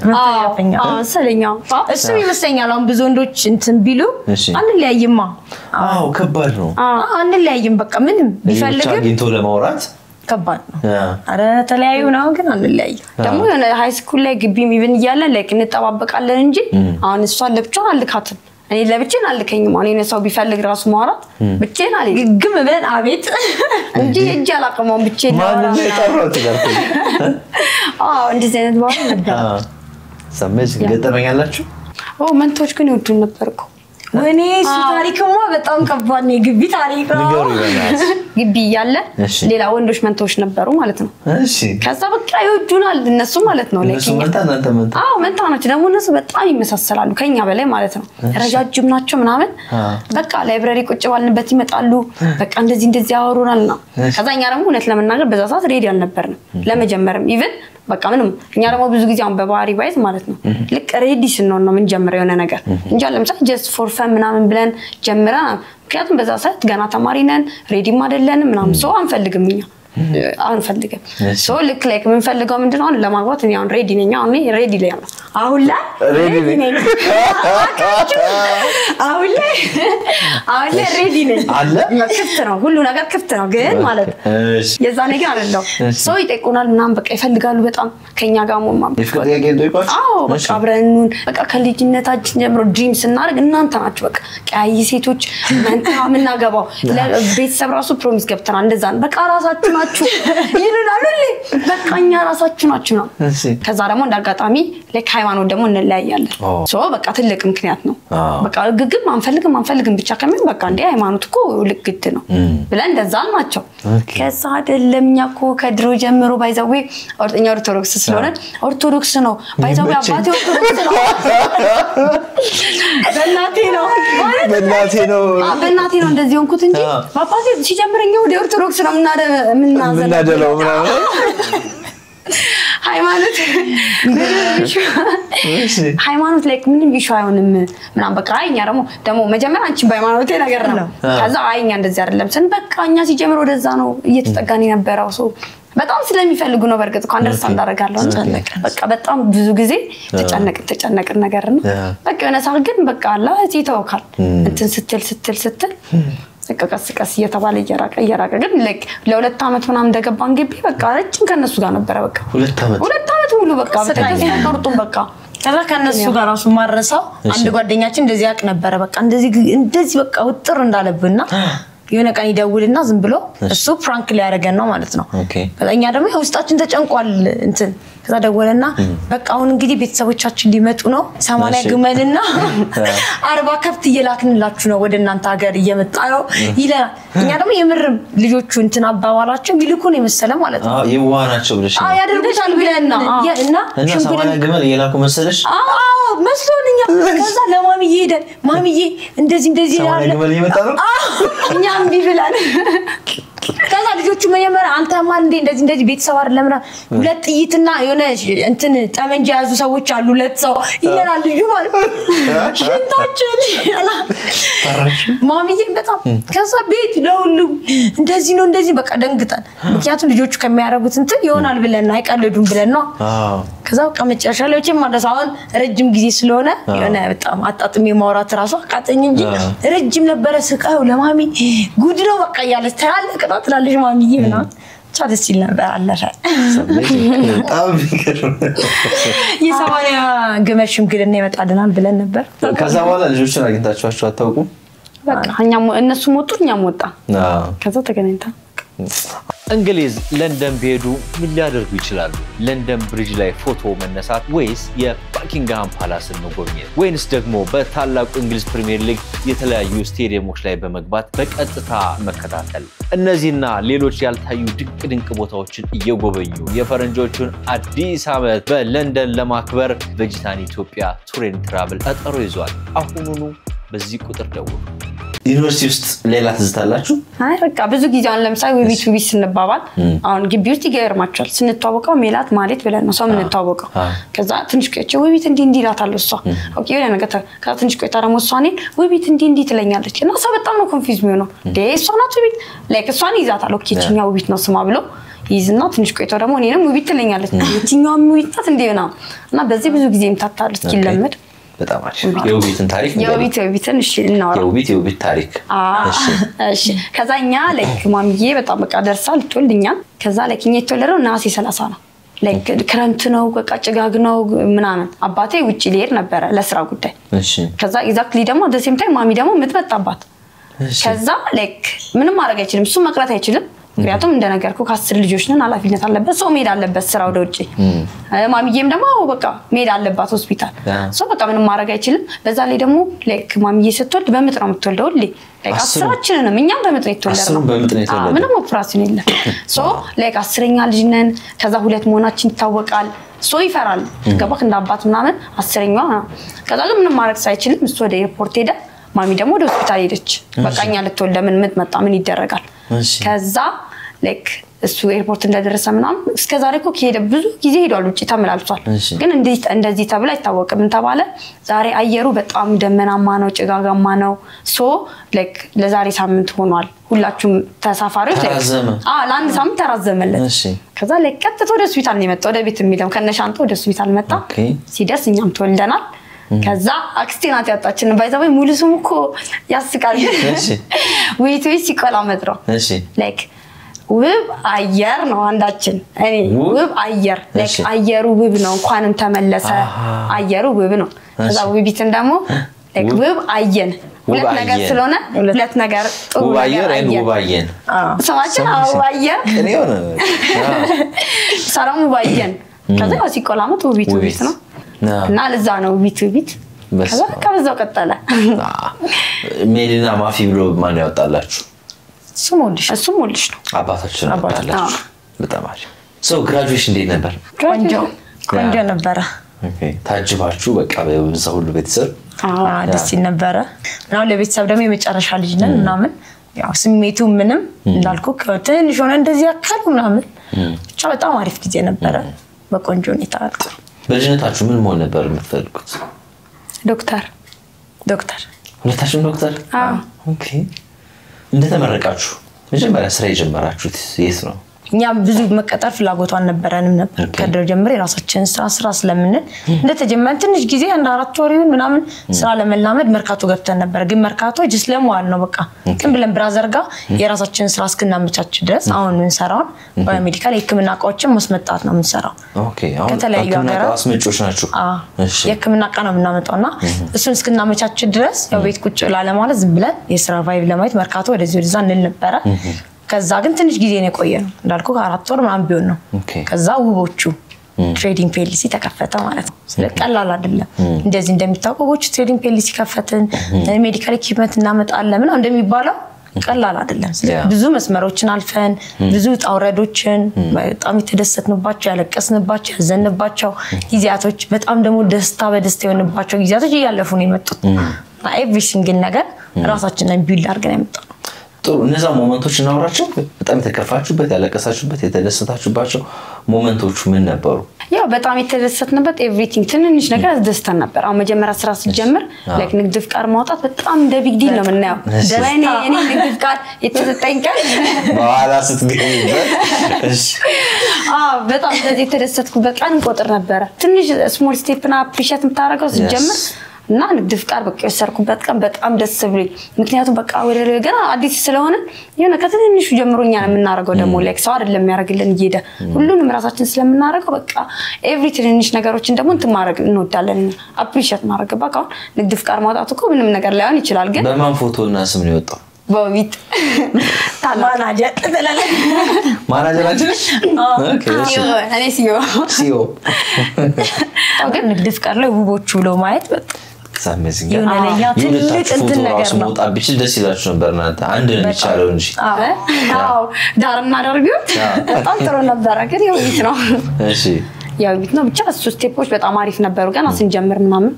ሰለኛው እሱ ይመስለኛል አሁን ብዙ ወንዶች እንትን ቢሉ አንለያይማ ከባድ ነው አንለያይም በቃ ምንም ቢፈልግ አግኝቶ ለማውራት ከባድ ነው አረ ተለያዩ ነው ግን አንለያይም ደግሞ የሆነ ሃይ ስኩል ላይ ግቢም ኢቭን ይያለን ላይክ እንጠባበቃለን እንጂ አሁን እሷ ለብቻው አልካትም እኔ ለብቻዬን አልከኝም አሁን እኔ ሰው ቢፈልግ ራሱ ማውራት ብቻዬን አለ ግም ብለን አቤት እንጂ እጅ አላቀመው ብቻዬን ማን ነው ተጋርኩ እንደዚህ አይነት ባለ ነበር ሰምጅ ገጠመኛላችሁ መንቶች ግን ይወዱ ነበርኩ ወኔ ታሪክማ በጣም ከባድ ነው ግቢ ታሪክ ነው ግቢ ያለ ሌላ ወንዶች መንቶች ነበሩ ማለት ነው እሺ ከዛ በቃ ይወዱናል እነሱ ማለት ነው ለኪ መንታ ናቸው ደግሞ እነሱ በጣም ይመሳሰላሉ ከኛ በላይ ማለት ነው ረጃጅም ናቸው ምናምን በቃ ላይብራሪ ቁጭ ባልንበት ይመጣሉ በቃ እንደዚህ ያወሩናል ነው ከዛኛ ደግሞ እውነት ለመናገር በዛ ሰዓት ሬዲ አልነበርንም ለመጀመርም ኢቭን በቃ ምንም እኛ ደግሞ ብዙ ጊዜ አሁን በባህሪ ባይዝ ማለት ነው ልክ ሬዲ ስንሆን ነው ምን ጀምረው የሆነ ነገር እንጂ ለምሳሌ just for fun ምናምን ብለን ጀምራ ምክንያቱም በዛ ሰዓት ገና ተማሪ ነን ሬዲም አይደለንም ምናምን ሰው አንፈልግም እኛ አንፈልግም ሰው ልክ ላይክ ምን ፈልገው ምንድነው አሁን ለማግባት እኔ አሁን ሬዲ ነኝ አሁን ሬዲ ላይ ነው አሁን ላይ ሬዲ ነኝ አሁን ላይ ሬዲ ነኝ አለ ክፍት ነው ሁሉ ነገር ክፍት ነው ግን ማለት የዛ ነገር አይደለም ሰው ይጠይቁናል ምናምን በቃ ይፈልጋሉ በጣም ከኛ ጋር ሞማም ይፍቀድ ያገኝቶይቋች በቃ አብረኑን በቃ ከልጅነታችን ጀምሮ ድሪም ስናደርግ እናንተ ናችሁ በቃ ቀያይ ሴቶች መንታ ምናገባው ለቤተሰብ ራሱ ፕሮሚስ ገብተናል እንደዛ በቃ ራሳችሁ ናችሁ ይሉናል በቃኛ ራሳችሁ ናችሁ ነው ከዛ ደግሞ እንዳጋጣሚ ለካ በሃይማኖት ደግሞ እንለያያለን ሶ በቃ ትልቅ ምክንያት ነው በቃ ግግም አንፈልግም ብቻ ከምን በቃ እንደ ሃይማኖት እኮ ልግድ ነው ብለን እንደዛ አልማቸው ከዛ አይደለምኛ እኮ ከድሮ ጀምሮ ባይዛው ኦርቶዶክስ ስለሆነ ኦርቶዶክስ ነው ባይዛው አባቴ ኦርቶዶክስ ነው በእናቴ ነው እንደዚህ ሆንኩት እንጂ አባቴ ሲጀምረኛው ወደ ኦርቶዶክስ ነው ምናዘለው ሃይማኖት ላይክ ምንም ቢሹ አይሆንም ምናም በቃ አይኛ ደግሞ መጀመሪያ አንቺ በሃይማኖቴ ነገር ነው ከዛ አይኛ እንደዚህ አይደለም ስን በቃ እኛ ሲጀምር ወደዛ ነው እየተጠጋን የነበረው ሰው በጣም ስለሚፈልጉ ነው በርግጥ እኮ አንደርስታንድ አደርጋለሁ በቃ በጣም ብዙ ጊዜ ተጨነቅ ነገር ነው በቃ የሆነ ሰዓት ግን በቃ አላ እዚተውካል እንትን ስትል ቀስ እየተባለ እየራቀ ግን ላይክ ለሁለት አመት ምናምን እንደገባን ግቢ በቃ ረጅም ከነሱ ጋር ነበር በቃ ሁለት አመት ሙሉ በቃ ተቀርጡም በቃ ከዛ ከነሱ ጋር ራሱ ማረሳው አንድ ጓደኛችን እንደዚህ ያቅ ነበር በቃ እንደዚህ በቃ ውጥር እንዳለብና የሆነ ቀን ይደውልና ዝም ብሎ እሱ ፍራንክ ሊያረገን ነው ማለት ነው ከዛኛ ደግሞ ውስጣችን ተጨንቋል እንትን ከዛ ደወለና በቃ አሁን እንግዲህ ቤተሰቦቻችን ሊመጡ ነው 80 ግመልና 40 ከብት እየላክንላችሁ ነው ወደ እናንተ ሀገር እየመጣው ይላል እኛ ደግሞ የምር ልጆቹ እንትን አባባላቸው ሚልኩን የመሰለ ማለት ነው ይዋናቸው ብለሽ ያደርጉታል ብለና እና 80 ግመል እየላኩ መሰለሽ መስሎኛ ከዛ ለማሚ ይሄዳል ማሚዬ እንደዚህ ያለ ግመል እየመጣ ነው እኛም ቢብላን ከዛ ልጆቹ መጀመሪያ አንተ ማን እንደዚህ ቤተሰብ አይደለም ሁለት ጥይትና የሆነ እንትን ጠመንጃ ያዙ ሰዎች አሉ ሁለት ሰው ይላል ልጁ ማለት ሽንታችን ማሚዬ በጣም ከዛ ቤት ለሁሉ እንደዚህ በቃ ደንግጣን ምክንያቱም ልጆቹ ከሚያረጉት እንትን ይሆናል ብለን አይቀልዱም ብለን ነው ከዛ በቃ መጨረሻ ላይ ማለት አሁን ረጅም ጊዜ ስለሆነ የሆነ በጣም አጣጥሜ ማውራት ራሱ አቃተኝ እንጂ ረጅም ነበር ስቃዩ ለማሚ ጉድ ነው በቃ ያለች ትላለች ማሚዬ ምናምን ቻለስ ይል ነበር አለፈ በጣም ይገርም የሰማንያ ግመሽ ሽምግልና ይመጣልናል ብለን ነበር ከዛ በኋላ ልጆችን አግኝታችኋቸው አታውቁም በቃ እነሱ ሞቱ እኛም ወጣ ከዛ ተገናኝተን እንግሊዝ ለንደን ቢሄዱ ምን ሊያደርጉ ይችላሉ ለንደን ብሪጅ ላይ ፎቶ መነሳት ወይስ የባኪንግሃም ፓላስን መጎብኘት ወይንስ ደግሞ በታላቁ እንግሊዝ ፕሪሚየር ሊግ የተለያዩ ስቴዲየሞች ላይ በመግባት በቀጥታ መከታተል እነዚህና ሌሎች ያልታዩ ድንቅ ቦታዎችን እየጎበኙ የፈረንጆቹን አዲስ ዓመት በለንደን ለማክበር ቬጂታን ኢትዮጵያ ቱር ኤንድ ትራቭል ቀጠሮ ይዟል አሁኑኑ በዚህ ቁጥር ደውሉ ዩኒቨርሲቲ ውስጥ ሌላ ትዝታላችሁ አይ በቃ ብዙ ጊዜ አሁን ለምሳሌ ዊቢት ስንባባል አሁን ግቢ ውስጥ ይገርማቸዋል ስንተዋወቀው ሜላት ማለት ብለን ነው ሰው ምንተዋወቀው ከዛ ትንሽ ቆይቼ ዊቢት እንዲ ይላታል እሷ ኦኬ የሆነ ነገር ከዛ ትንሽ ቆይታ ደግሞ እሷኔ ዊቢት እንዲ ትለኛለች እና ሰው በጣም ነው ኮንፊውዝ የሚሆነው እሷ ናት ዊቢት ላይክ እሷን ይዛታል ኦኬ እኛ ዊቢት ነው ስማ ብሎ ይዝና ትንሽ ቆይታ ደግሞ እኔንም ዊቢት ትለኛለች እኛው ዊቢት ናት እንደና እና በዚህ ብዙ ጊዜ ምታታል እስኪለመድ በጣም አሪፍ የውቢትን ታሪክ የውቢትን እሺ እናወራ የውቢት ታሪክ እሺ ከዛኛ ላይክ ማሚዬ በጣም በቃ ደርሳል ትወልኛል ከዛ ላይክ እኛ የተወለደው ናሴ 30 ነው ላይክ ክረምት ነው በቃ ጭጋግ ነው ምናምን አባቴ ውጪ ሊሄድ ነበር ለስራ ጉዳይ እሺ ከዛ ኤግዛክትሊ ደግሞ at the same time ማሚ ደግሞ ምትመጣባት ከዛ ላይክ ምንም ማድረግ አይችልም እሱ መቅረት አይችልም ምክንያቱም እንደነገርኩ ከ10 ልጆች ነን ኃላፊነት አለበት ሰው ሜዳ አለበት ስራ ወደ ውጪ ማሚዬም ደግሞ በቃ ሜዳ አለባት ሆስፒታል ሰው በቃ ምንም ማድረግ አይችልም በዛ ላይ ደግሞ ላይክ ማሚዬ ስትወልድ በምጥ ነው የምትወልደው ላይክ 10ችንን እኛም በምጥ ነው የተወለደው ምንም ኦፕራሲዮን የለም ሶ ላይክ 10ኛ ልጅ ነን ከዛ ሁለት መሆናችን ይታወቃል ሶ ይፈራል ገባክ እንደ አባት ምናምን 10ኛው ከዛ ግን ምንም ማድረግ ሳይችልም እሱ ወደ ኤርፖርት ሄደ ማሚ ደግሞ ወደ ሆስፒታል ሄደች በቃኛ ልትወልድ ምን መጣ ምን ይደረጋል ከዛ ላይክ እሱ ኤርፖርት እንደደረሰ ምናምን እስከ ዛሬ እኮ ከሄደ ብዙ ጊዜ ሄዷል ውጪ ተመላልሷል ግን እንደዚህ ተብሎ አይታወቅም ተባለ ዛሬ አየሩ በጣም ደመናማ ነው ጭጋጋማ ነው ሶ ላይክ ለዛሬ ሳምንት ሆኗል ሁላችሁም ተሳፋሪዎች ለአንድ ሳምንት ተራዘመለት ከዛ ላይክ ቀጥታ ወደ ሆስፒታል ነው የመጣው ወደ ቤት የሚለው ከነሻንተ ወደ ሆስፒታል መጣ ሲደርስ እኛም ተወልደናል ከዛ አክስቴናት ያጣችን ባይዛው ሙሉ ስሙ እኮ ያስቃል ወይት ሲቆላ መጥሮ ላይክ ውብ አየር ነው አንዳችን እኔ ውብ አየር ላይክ አየሩ ውብ ነው እንኳንም ተመለሰ አየሩ ውብ ነው ከዛ ውቢትን ደግሞ ላይክ ውብ አየን ሁለት ነገር ስለሆነ ሁለት ነገር ጥሩ ነገር ውብ አየን ሰማችን ውብ አየር እኔ ሆነ ሰላም ውብ አየን ከዛ ሲቆላ መጥሮ ውቢት ነው እና ለዛ ነው ቢት ከዛ ከበዛው ቀጠለ ሜሊና ማፊ ብሎ ማን ያወጣላችሁ እሱም ወልሽ ነው አባታችን አባታላችሁ በጣም አሪፍ ሶ ግራጁዌሽን እንዴት ነበር ቆንጆ ነበር ታጅባችሁ በቃ በዛው ሁሉ ቤተሰብ ደስ ነበር ነው ለቤተሰብ ደግሞ የመጨረሻ ልጅ ነን ምናምን ያው ስሜቱ ምንም እንዳልኩ ትንሽ ሆነ እንደዚህ አካል ምናምን ብቻ በጣም አሪፍ ጊዜ ነበር በቆንጆ ሁኔታ አልኩ በልጅነታችሁ ምን መሆን ነበር የምትፈልጉት ዶክተር ሁለታችሁም ዶክተር ኦኬ እንደተመረቃችሁ መጀመሪያ ስራ የጀመራችሁት የት ነው እኛ ብዙ መቀጠር ፍላጎቱ አልነበረንም ነበር ከድሮ ጀምሮ የራሳችን ስራ ስለምንል እንደተጀመረ ትንሽ ጊዜ አንድ 4 ወር ይሁን ምናምን ስራ ለመላመድ መርካቶ ገብተን ነበር ግን መርካቶ ጅስ ለማዋል ነው በቃ ግን ብለን ብራዘር ጋር የራሳችን ስራ እስክናመቻች ድረስ አሁን ምን ሰራው በሜዲካል የህክምና እቃዎችን መስመጣት ነው የምንሰራው ኦኬ አሁን ከተለያዩ ሀገር አስመጮች ናቸው እሺ የህክምና እቃ ነው የምናመጣውና እሱን እስክናመቻች ድረስ ያው ቤት ቁጭ ላለማለት ዝም ብለን የሰርቫይቭ ለማየት መርካቶ ወደዚህ ወደዛ እንል ነበር ከዛ ግን ትንሽ ጊዜ ነው ቆየን እንዳልኩ 4 ወር ምናምን ቢሆን ነው ከዛ ውቦቹ ትሬዲንግ ፔሊሲ ተከፈተ ማለት ነው ስለቀላል አይደለም እንደዚህ እንደሚታወቀው ውቦቹ ትሬዲንግ ፔሊሲ ከፈተን ሜዲካል ኢኩዊፕመንት እናመጣለን ምናምን እንደሚባለው ቀላል አይደለም ብዙ መስመሮችን አልፈን ብዙ ጣውረዶችን በጣም የተደሰትንባቸው ያለቀስንባቸው ያዘንባቸው ጊዜያቶች በጣም ደግሞ ደስታ በደስታ የሆነባቸው ጊዜያቶች እያለፉ ነው የመጡት ኤቭሪ ሲንግል ነገር ራሳችንን ቢልድ አድርገን ያመጣው ጥሩ እነዛ ሞመንቶች እናወራቸው በጣም ተከፋችሁበት ያለቀሳችሁበት የተደሰታችሁባቸው ሞመንቶች ምን ነበሩ ያው በጣም የተደሰትንበት ኤቭሪቲንግ ትንንሽ ነገር አስደስተን ነበር አሁን መጀመሪያ ስራ ሲጀምር ላይክ ንግድ ፍቃድ ማውጣት በጣም እንደ ቢግ ዲል ነው የምናየው ደላይኔ እኔ ንግድ ፍቃድ የተሰጠኝ ቀን በኋላ ስትገኝበት እሺ በጣም እንደዚህ የተደሰትኩበት ቀን ቆጥር ነበር ትንሽ ስሞል ስቴፕና አፕሪሺየት የምታደርገው ሲጀምር እና ንግድ ፍቃድ በቃ የሰርኩበት ቀን በጣም ደስ ብሎኝ ምክንያቱም በቃ ወደ ገና አዲስ ስለሆነ የሆነ ከትንንሹ ጀምሮኛ የምናረጋው ደግሞ ላይክ ሰው አይደለም የሚያርግልን ይሄዳ ሁሉንም ራሳችን ስለምናረጋው በቃ ኤቭሪ ትንንሽ ነገሮችን ደግሞ እንት ማድረግ እንወዳለን አፕሪሺየት ማድረግ በቃ ንግድ ፍቃድ ማውጣት እኮ ምንም ነገር ላይሆን ይችላል ግን በማን ፎቶና ስም ነው የወጣው በዊት ማናጀር ማናጀራችን ኦኬ እኔ ሲዮ ግን ንግድ ፍቃድ ላይ ውቦቹ ብሎ ማየት ሳመዝኛ የሆነኛ ትልቅ እንትን ነገር ነው ወጣ ቢችል ደስ ይላችሁ ነበር እናንተ አንድ ነው የሚቻለው እንጂ አዎ ዳርና ዳርቢው በጣም ጥሩ ነበር ግን የዊት ነው እሺ ያው ቢት ነው ብቻ ስቴፖች በጣም አሪፍ ነበሩ ገና ስንጀምር ምናምን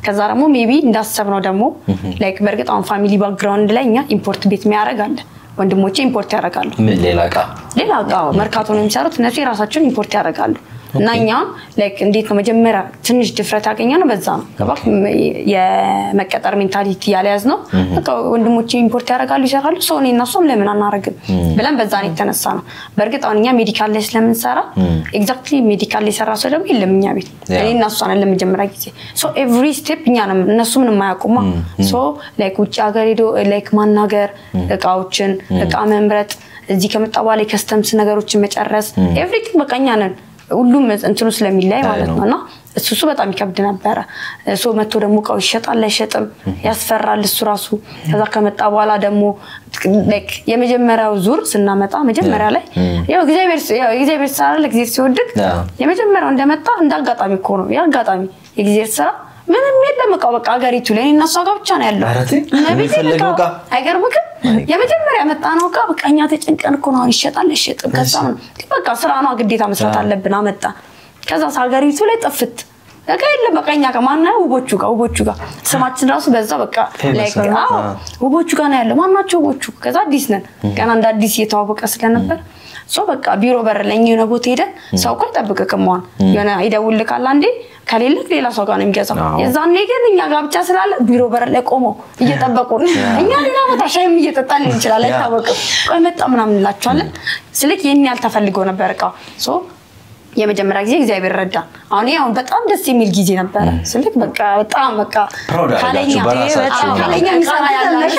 ከዛ ደግሞ ሜቢ እንዳሰብነው ደግሞ ላይክ በርግጥ አሁን ፋሚሊ ባክግራውንድ ላይ እኛ ኢምፖርት ቤት የሚያረጋል ወንድሞቼ ኢምፖርት ያረጋሉ ምን ሌላ ቃ መርካቶ ነው የሚሰሩት እነሱ የራሳቸውን ኢምፖርት ያረጋሉ እናኛ ላይክ እንዴት ነው መጀመሪያ ትንሽ ድፍረት ያገኛነው በዛ ነው ገባክ የመቀጠር ሜንታሊቲ ያለያዝ ነው በቃ ወንድሞቼ ኢምፖርት ያረጋሉ ይሰራሉ ሰው እኔ እና እሱም ለምን አናረግም ብለን በዛ ነው የተነሳ ነው በርግጥ አሁን እኛ ሜዲካል ላይ ስለምንሰራ ኤግዛክትሊ ሜዲካል ላይ ሰራ ሰው ደግሞ የለምኛ ቤት እኔ እና እሱ አለን ለመጀመሪያ ጊዜ ሶ ኤቭሪ ስቴፕ እኛ ነው እነሱ ምንም ማያውቁማ ሶ ላይክ ውጭ ሀገር ሄዶ ላይክ ማናገር እቃዎችን እቃ መምረጥ እዚህ ከመጣ በኋላ ከስተምስ ነገሮችን መጨረስ ኤቭሪቲንግ በቃ እኛ ነን ሁሉም እንትኑ ስለሚላይ ማለት ነውና እሱ በጣም ይከብድ ነበር ሶ መጥቶ ደግሞ ቃው ይሸጣል አይሸጥም ያስፈራል እሱ ራሱ ከዛ ከመጣ በኋላ ደግሞ ላይክ የመጀመሪያው ዙር ስናመጣ መጀመሪያ ላይ ያው እግዚአብሔር ሰራ ለእግዚአብሔር ሲወድቅ የመጀመሪያው እንደመጣ እንዳጋጣሚ እኮ ነው ያጋጣሚ የእግዚአብሔር ሰራ ምንም የለም በቃ ሀገሪቱ ላይ እና እሷ ጋር ብቻ ነው ያለው ነብይ ተለቀቀ አይገርምክ የመጀመሪያ መጣነው ቃ በቃኛ ተጨንቀን እኮ ነው ይሸጣል አይሸጥም ከዛ በቃ ስራ ነው ግዴታ መስራት አለብን አመጣ ከዛ ሀገሪቱ ላይ ጥፍት በቃ የለም በቃኛ ከማን ነው ውቦቹ ጋር ስማችን ራሱ በዛ በቃ ላይክ ውቦቹ ጋር ነው ያለው ማናቸው ውቦቹ ከዛ አዲስ ነን ገና እንደ አዲስ እየተዋወቀ ስለነበር ሶ በቃ ቢሮ በር ላይ ነው ቦታ ሄደን ሰው እኮ ይጠብቅከም ማን የሆነ ይደውልልካል አንዴ ከሌለክ ሌላ ሰው ጋር ነው የሚገዛው የዛኔ ግን እኛ ጋር ብቻ ስላለ ቢሮ በር ላይ ቆሞ እየጠበቁን እኛ ሌላ ቦታ ሻይም እየጠጣን ይችላል አይታወቅም ቆይ መጣ ምናምን እንላቸዋለን ስለክ የኛ ያልተፈልገው ነበር እቃ ሶ የመጀመሪያ ጊዜ እግዚአብሔር ረዳ አሁን በጣም ደስ የሚል ጊዜ ነበር ስለክ በጣም ካለኛ እንሰራ ያላሽ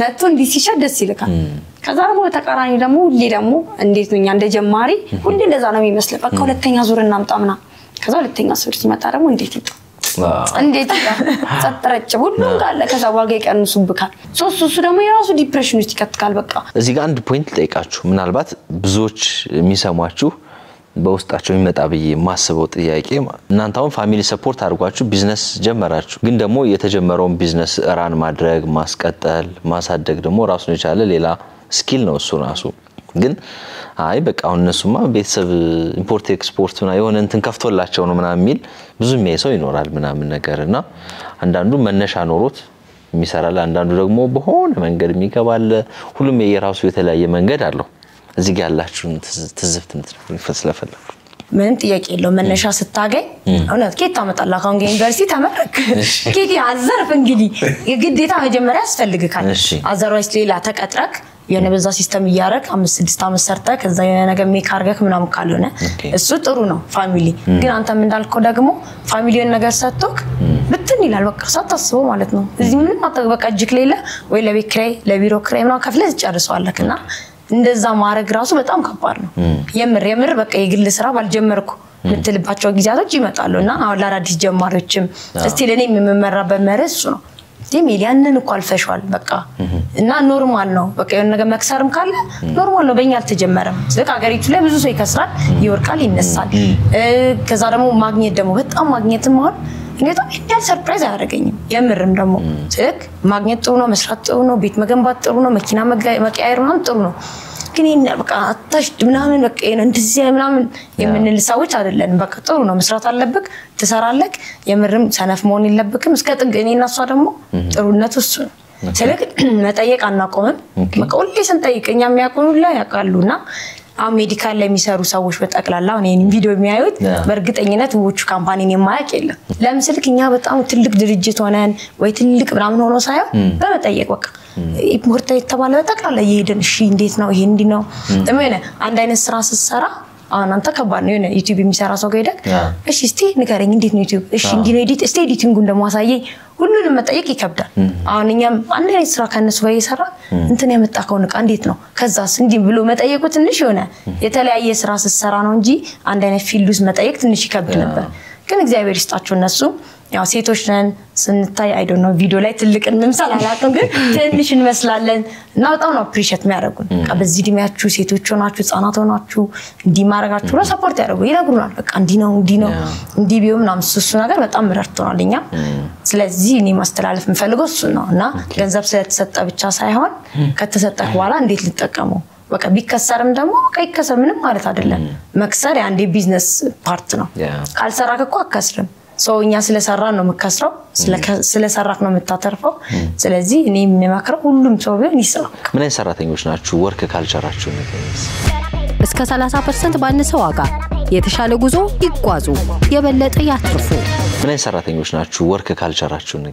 ነቱ እንዲሲሻ ደስ ይልካል ከዛ ደግሞ ተቃራኒ ደግሞ ሁሌ ደግሞ እንዴት ነው እኛ እንደ ጀማሪ ሁሌ እንደዛ ነው የሚመስለው በቃ ሁለተኛ ዙር እናምጣምና ከዛ ሁለተኛ ዙር ሲመጣ ደግሞ እንዴት ጸጥረጭ ሁሉም ጋር ከዛ ዋጋ ይቀንሱብካል ሶስቱ ደግሞ የራሱ ዲፕሬሽን ውስጥ ይከትካል በቃ እዚህ ጋር አንድ ፖይንት ልጠይቃችሁ ምናልባት ብዙዎች የሚሰሟችሁ በውስጣቸው ይመጣ ብዬ ማስበው ጥያቄ እናንተ አሁን ፋሚሊ ሰፖርት አድርጓችሁ ቢዝነስ ጀመራችሁ ግን ደግሞ የተጀመረውን ቢዝነስ ራን ማድረግ ማስቀጠል ማሳደግ ደግሞ ራሱን የቻለ ሌላ ስኪል ነው እሱ ራሱ ግን አይ በቃ አሁን እነሱማ ቤተሰብ ኢምፖርት ኤክስፖርት እና የሆነ እንትን ከፍቶላቸው ነው ምናምን የሚል ብዙ የሚያሰው ይኖራል ምናምን ነገርና አንዳንዱ መነሻ ኖሮት የሚሰራል አንዳንዱ ደግሞ በሆነ መንገድ የሚገባል ሁሉም የራሱ የተለያየ መንገድ አለው እዚህ ጋር ያላችሁን ትዝብት ስለፈለኩ ምንም ጥያቄ የለውም መነሻ ስታገኝ እውነት ከየት ታመጣለህ አሁን ዩኒቨርሲቲ ተመረክ ከዲ አዘርፍ እንግዲህ የግዴታ መጀመሪያ ያስፈልግካል አዘርዋይስ ሌላ ተቀጥረክ የሆነ በዛ ሲስተም ይያረክ 5-6 አመት ሰርተህ ከዛ የሆነ ነገር ሜክ አርገክ ምናምን ካልሆነ እሱ ጥሩ ነው ፋሚሊ ግን አንተም እንዳልከው ደግሞ ፋሚሊውን ነገር ሰጥቶክ ብትን ይላል በቃ ሳታስበው ማለት ነው እዚህ ምንም አጠበቃ እጅክ ሌለ ወይ ለቤት ኪራይ ለቢሮ ኪራይ ምናምን ከፍለህ ትጨርሰዋለክና እንደዛ ማረግ ራሱ በጣም ከባድ ነው የምር በቃ የግል ስራ ባልጀመርኩ ምትልባቸው ጊዜያቶች ይመጣሉና አሁን ለአዲስ ጀማሪዎችም እስቲ ለኔ የምመራበት መርስ ነው ዲሚሊያንን እኮ አልፈሽዋል በቃ እና ኖርማል ነው በቃ የሆነ ነገር መክሰርም ካለ ኖርማል ነው በእኛ አልተጀመረም ስለዚህ አገሪቱ ላይ ብዙ ሰው ይከስራል ይወርቃል ይነሳል ከዛ ደግሞ ማግኘት ደግሞ በጣም ማግኘትም አሁን እንግዲህ እንዴት ሰርፕራይዝ አያደርገኝም የምርም ደግሞ ስለክ ማግኘት ጥሩ ነው መስራት ጥሩ ነው ቤት መገንባት ጥሩ ነው መኪና መቀያየር ምናምን ጥሩ ነው ግን በቃ አታሽ ምናምን በቃ እንደዚህ ምናምን የምንል ሰዎች አይደለም በቃ ጥሩ ነው መስራት አለብክ ትሰራለክ የምርም ሰነፍ መሆን የለብክም እስከ ጥግ እኔና እሷ ደግሞ ጥሩነቱ እሱ ነው ስለክ መጠየቅ አናቆምም በቃ ሁሌ ስንጠይቅኛ የሚያቆኑላ ያቃሉና ሜዲካል ላይ የሚሰሩ ሰዎች በጠቅላላ እኔን ቪዲዮ የሚያዩት በርግጠኝነት ውጭ ካምፓኒን የማያውቅ የለም ለምስልክኛ በጣም ትልቅ ድርጅት ሆነን ወይ ትልቅ ብራምን ሆኖ ሳይሆን በመጠየቅ በቃ ኢምፖርት የተባለ በጠቅላላ ይሄድን እሺ እንዴት ነው ይሄ እንዲ ነው ተመነ አንድ አይነት ስራ ሲሰራ አንተ ከባድ ነው ዩቲዩብ የሚሰራ ሰው ጋር እሺ እስቲ ንገረኝ እንዴት ነው ዩቲዩብ እሺ እንዲ ነው ኤዲት እስቲ ኤዲቲንጉን ደግሞ አሳየኝ ሁሉንም መጠየቅ ይከብዳል አሁንኛም አንድ አይነት ስራ ከነሱ ጋር ይሰራ እንትን ያመጣከው ንቃ እንዴት ነው ከዛስ እንዲ ብሎ መጠየቁ ትንሽ ሆነ የተለያየ ስራ ሲሰራ ነው እንጂ አንድ አይነት ፊልዱስ መጠየቅ ትንሽ ይከብድ ነበር ግን እግዚአብሔር ይስጣቸው እነሱ ያው ሴቶች ነን ስንታይ አይ ዶንት ኖ ቪዲዮ ላይ ትልቅ እንምሰል አላውቅም ግን ትንሽ እንመስላለን እና በጣም ነው አፕሪሺየት የሚያደርጉን በዚህ ዲሚያችሁ ሴቶች ሆናችሁ ህፃናት ሆናችሁ እንዲ ማረጋችሁ ነው ሰፖርት ያደርጉ ይነግሩናል በቃ እንዲ ነው እንዲ ቢሆን ምናምን እሱ ነገር በጣም ረድቶናልኛ ስለዚህ እኔ ማስተላለፍ የምፈልገው እሱ ነው እና ገንዘብ ስለተሰጠ ብቻ ሳይሆን ከተሰጠክ በኋላ እንዴት ልትጠቀመው በቃ ቢከሰርም ደግሞ ከይከሰር ምንም ማለት አይደለም መክሰር ያንዴ ቢዝነስ ፓርት ነው ካልሰራክ እኮ አከስርም ሰውኛ ስለሰራን ነው መከስረው ስለሰራክ ነው መታተርፈው ስለዚህ እኔ የምመክረው ሁሉም ሰው ቢሆን ይሰራ ምን አይነት ሰራተኞች ናችሁ ወርክ ካልቸራችሁ ነው እስከ 30% ባነሰ ዋጋ የተሻለ ጉዞ ይጓዙ የበለጠ ያትርፉ ምን አይነት ሰራተኞች ናችሁ ወርክ ካልቸራችሁ ነው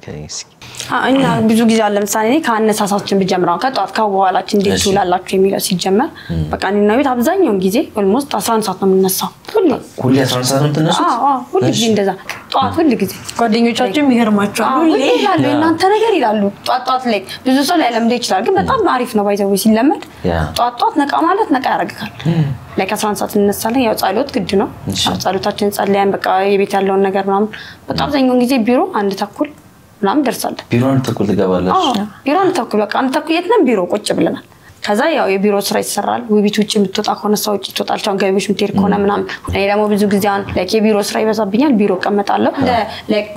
እኛ ብዙ ጊዜ አለ ለምሳሌ ከአነሳሳችን ብጀምራው ከጧት ከበኋላችን እንዴት ይላላችሁ የሚለው ሲጀመር በቃ እኔና ቤት አብዛኛው ጊዜ ኦልሞስት 11 ሰዓት ነው የምንነሳው ሁሌ 11 ሰዓት ነው የምትነሱት ሁሌ ጊዜ እንደዛ ጧት ሁሌ ጊዜ ጓደኞቻችን ይገርማቸዋል ሁሌ ይላሉ እናንተ ነገር ይላሉ ጧት ላይ ብዙ ሰው ላይ ለምደ ይችላል ግን በጣም አሪፍ ነው ባይዘው ሲለመድ ጧት ነቃ ማለት ነቃ ያረጋጋል ለካ 11 ሰዓት እንነሳለን ያው ጸሎት ግድ ነው ጸሎታችን ጸልያን በቃ የቤት ያለውን ነገር ምናምን በጣም አብዛኛው ጊዜ ቢሮ 1:30 ምናምን ደርሳለን ቢሮ 1:30 ትገባላችሁ ቢሮ 1:30 በቃ 1:30 የት ነን ቢሮ ቁጭ ብለናል ከዛ ያው የቢሮ ስራ ይሰራል ውቢት ውጭ የምትወጣ ከሆነ ሰው ውጭ ትወጣለች ገቢዎች ምትሄድ ከሆነ ምናምን እኔ ደግሞ ብዙ ጊዜ የቢሮ ስራ ይበዛብኛል ቢሮ ቀመጣለሁ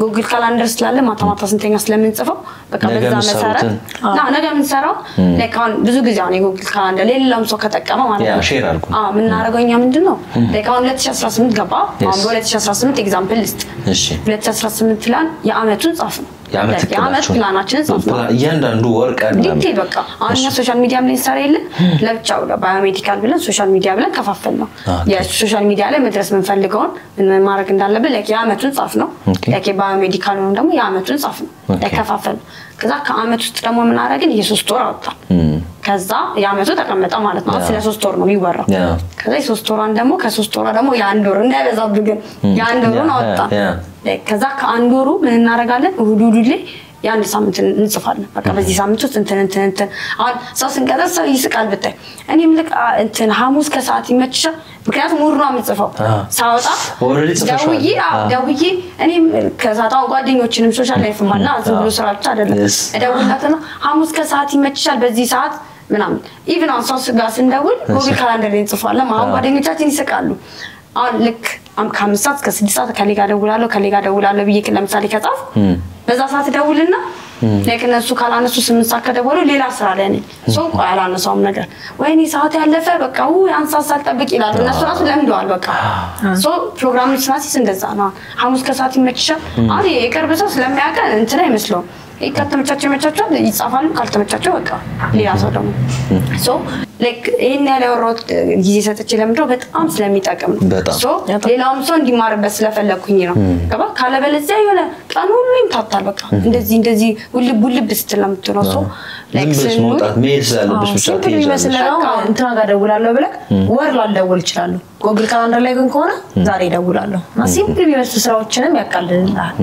ጉግል ካላንደር ስላለ ማታ ስንተኛ ስለምንጽፈው በቃ በዛ መሰረት ነገ ምን ሰራው ለካን ብዙ ጊዜ የጉግል ካላንደር ሌላም ሰው ከተጠቀመ ማለት ነው ሼር አልኩ ምን እናደርገውኛ ምንድነው ለካን 2018 ገባ አሁን 2018 ኤግዛምፕል ሊስት እሺ 2018 ፕላን የአመቱን ጻፍ ነው የአመት ፕላናችን ጻፍ ነው እያንዳንዱ ወርቅ እንዴ በቃ አሁን ሶሻል ሚዲያ ላይ ሰራይል ለብቻው ባዮሜዲካል ብለን ሶሻል ሚዲያ ብለን ከፋፈል ነው የሶሻል ሚዲያ ላይ መድረስ መንፈልገውን ምን ማድረግ እንዳለብን የአመቱን ጻፍ ነው ባዮሜዲካል ነው ደግሞ የአመቱን ጻፍ ነው ከፋፈል ከዛ ከአመት ውስጥ ደግሞ ምን አደረግን የ3 ወር አወጣ ከዛ የአመቱ ተቀመጠ ማለት ነው ስለ 3 ወር ነው የሚወራው ከዛ የ3 ወራን ደግሞ ከ3 ወራ ደግሞ የአንድ ወር እንዳይበዛብን የአንድ ወሩን አወጣ ከዛ ከአንድ ወሩ ምን እናደርጋለን እሁድ ላይ ያን ሳምንት እንጽፋለን በቃ በዚህ ሳምንት ውስጥ እንትን አሁን ሰው ስንቀጠስ ይስቃል ብታይ እኔም ልክ እንትን ሐሙስ ከሰዓት ይመችሻል ምክንያቱም ሙሉ ነው የምጽፈው ሳወጣ ደውዬ እኔም ከዛታው ጓደኞችንም ሶሻል ላይፍ ማና ዝም ብሎ ስራ ብቻ አይደለም እደውልላትና ሐሙስ ከሰዓት ይመችሻል በዚህ ሰዓት ምናምን ኢቭን አን ሰው ጋር ስንደውል ጉግል ካላንደር ላይ እንጽፋለን ማለት ጓደኞቻችን ይስቃሉ አሁን ልክ ከ5 ሰዓት እስከ 6 ሰዓት ከሌጋ ደውላለሁ ብዬ ለምሳሌ ከጻፍ በዛ ሰዓት ደውልና ለከነሱ ካላነሱ 8 ሰዓት ከደወሉ ሌላ ስራ ላይ ነኝ ሰው ያላነሳውም ነገር ወይኔ ሰዓት ያለፈ በቃ አንሳ ሳልጠብቅ ይላል እነሱ ራሱ ለምደዋል በቃ ሶ ፕሮግራም ስናሲስ እንደዛ ነው ሐሙስ ከሰዓት ይመችሻል አሪ የቅርብ ሰው ስለሚያውቅ እንትን አይመስለውም ከተመቻቸው ይጻፋሉ ካልተመቻቸው በቃ ሌላ ሰው ደግሞ ሶ ላይክ ይሄን ያለወሮት ጊዜ ሰጥቼ ለምንድነው በጣም ስለሚጠቅም ነው ሶ ሌላውም ሰው እንዲማርበት ስለፈለኩኝ ነው ገባ ካለበለዚያ የሆነ ቀን ሁሉ ይምታታል በቃ እንደዚህ ውልብ ስትለምትነው ሶ ላይክ ስሞታት ሜል ስላለብሽ ብቻ ተይዛለሽ እንትና ጋር ደውላለሁ ብለህ ወር ላልደውል ይችላል ጎግል ካላንደር ላይ ግን ከሆነ ዛሬ ደውላለሁ እና ሲምፕል ቢመስሉ ስራዎችንም ያቃልልልሃል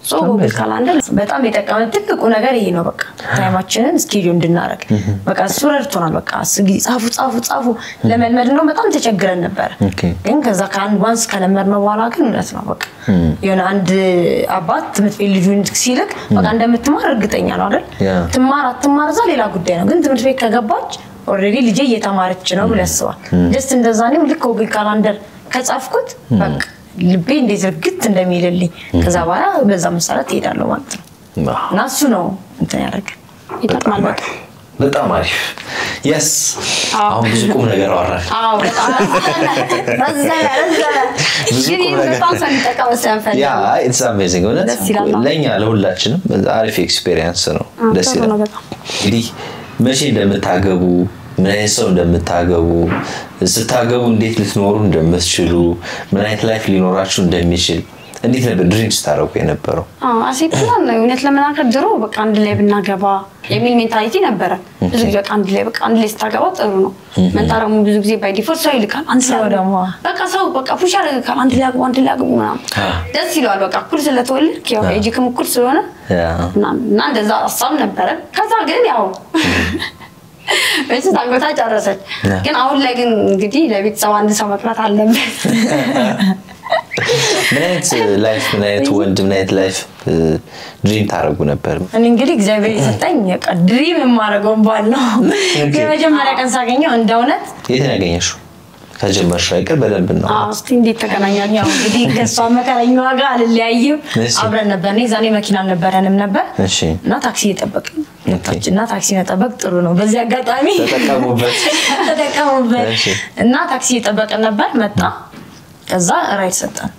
ሶ ጎግል ካላንደር በጣም የጠቀመ ትልቁ ነገር ይሄ ነው በቃ ታይማችንን ስኬጁል እንድናረግ በቃ ሱረርቶናል በቃ ጻፉ ለመልመድ ነው በጣም ተቸግረን ነበር ግን ከዛ ዋንስ ከለመድነው በኋላ ግን እውነት ነው በቃ የሆነ አንድ አባት ትምህርት ቤት ልጁን ሲልክ በቃ እንደምትማር እርግጠኛ ነው አይደል ትማር ዛ ሌላ ጉዳይ ነው ግን ትምህርት ቤት ከገባች ኦሬዲ ልጄ እየተማረች ነው ብለህ አስባ ጀስት እንደዛ ነው ልክ ጎግል ካላንደር ከጻፍኩት በቃ ልቤ እንዴት እርግጥ እንደሚልልኝ ከዛ በኋላ በዛ መሰረት እሄዳለሁ ማለት ነው እና እሱ ነው እንትን ያደርግ ይጠቅማል በጣም አሪፍ yes አሁን ብዙ ቁም ነገር አወራን በጣም በጣም ሰንጠቃው ሰንፈል it's amazing ለኛ ለሁላችንም አሪፍ ኤክስፒሪየንስ ነው ደስ ይላል እንግዲህ መቼ እንደምታገቡ ምን አይነት ሰው እንደምታገቡ ስታገቡ እንዴት ልትኖሩ እንደምትችሉ ምን አይነት ላይፍ ሊኖራችሁ እንደሚችል እንዴት ነበር ድሪምስ ታረቁ የነበረው አሲፕላን ነው እውነት ለመናገር ድሮ በቃ አንድ ላይ ብናገባ የሚል ሜንታሊቲ ነበር ብዙ ጊዜ በቃ አንድ ላይ ስታገባ ጥሩ ነው መንታረሙ ብዙ ጊዜ ባይ ዲፎልት ሰው ይልካል አንድ ሰው ደግሞ በቃ ፑሽ ያደርጋል አንድ ላይ አግቡ ምናምን ደስ ይላል በቃ ኩል ስለተወለድክ ያው ኤጂክም ኩል ስለሆነ እና እንደዛ ሀሳብ ነበር ከዛ ግን ያው በዚህ ታንጎታ ጨረሰች ግን አሁን ላይ ግን እንግዲህ ለቤተሰብ አንድ ሰው መጥራት አለበት ምን አይነት ወንድ ምን አይነት ላይፍ ድሪም ታረጉ ነበር እኔ እንግዲህ እግዚአብሔር ይሰጠኝ በቃ ድሪም የማረገው ባል ነው የመጀመሪያ ቀን ሳገኘው እንደውነት የት ያገኘሽው ከጀመርሽ አይቀር በደንብ ነው እስቲ እንዴት ተገናኛኛው እንግዲህ ከሷ መከረኛው ጋር አልለያይም አብረን ነበር እኔ ዛኔ መኪና አልነበረንም ነበር እሺ እና ታክሲ እየጠበቅን እና ታክሲ መጠበቅ ጥሩ ነው በዚህ አጋጣሚ ተጠቀሙበት እና ታክሲ እየጠበቅን ነበር መጣ ከዛ ራይት ሰጠን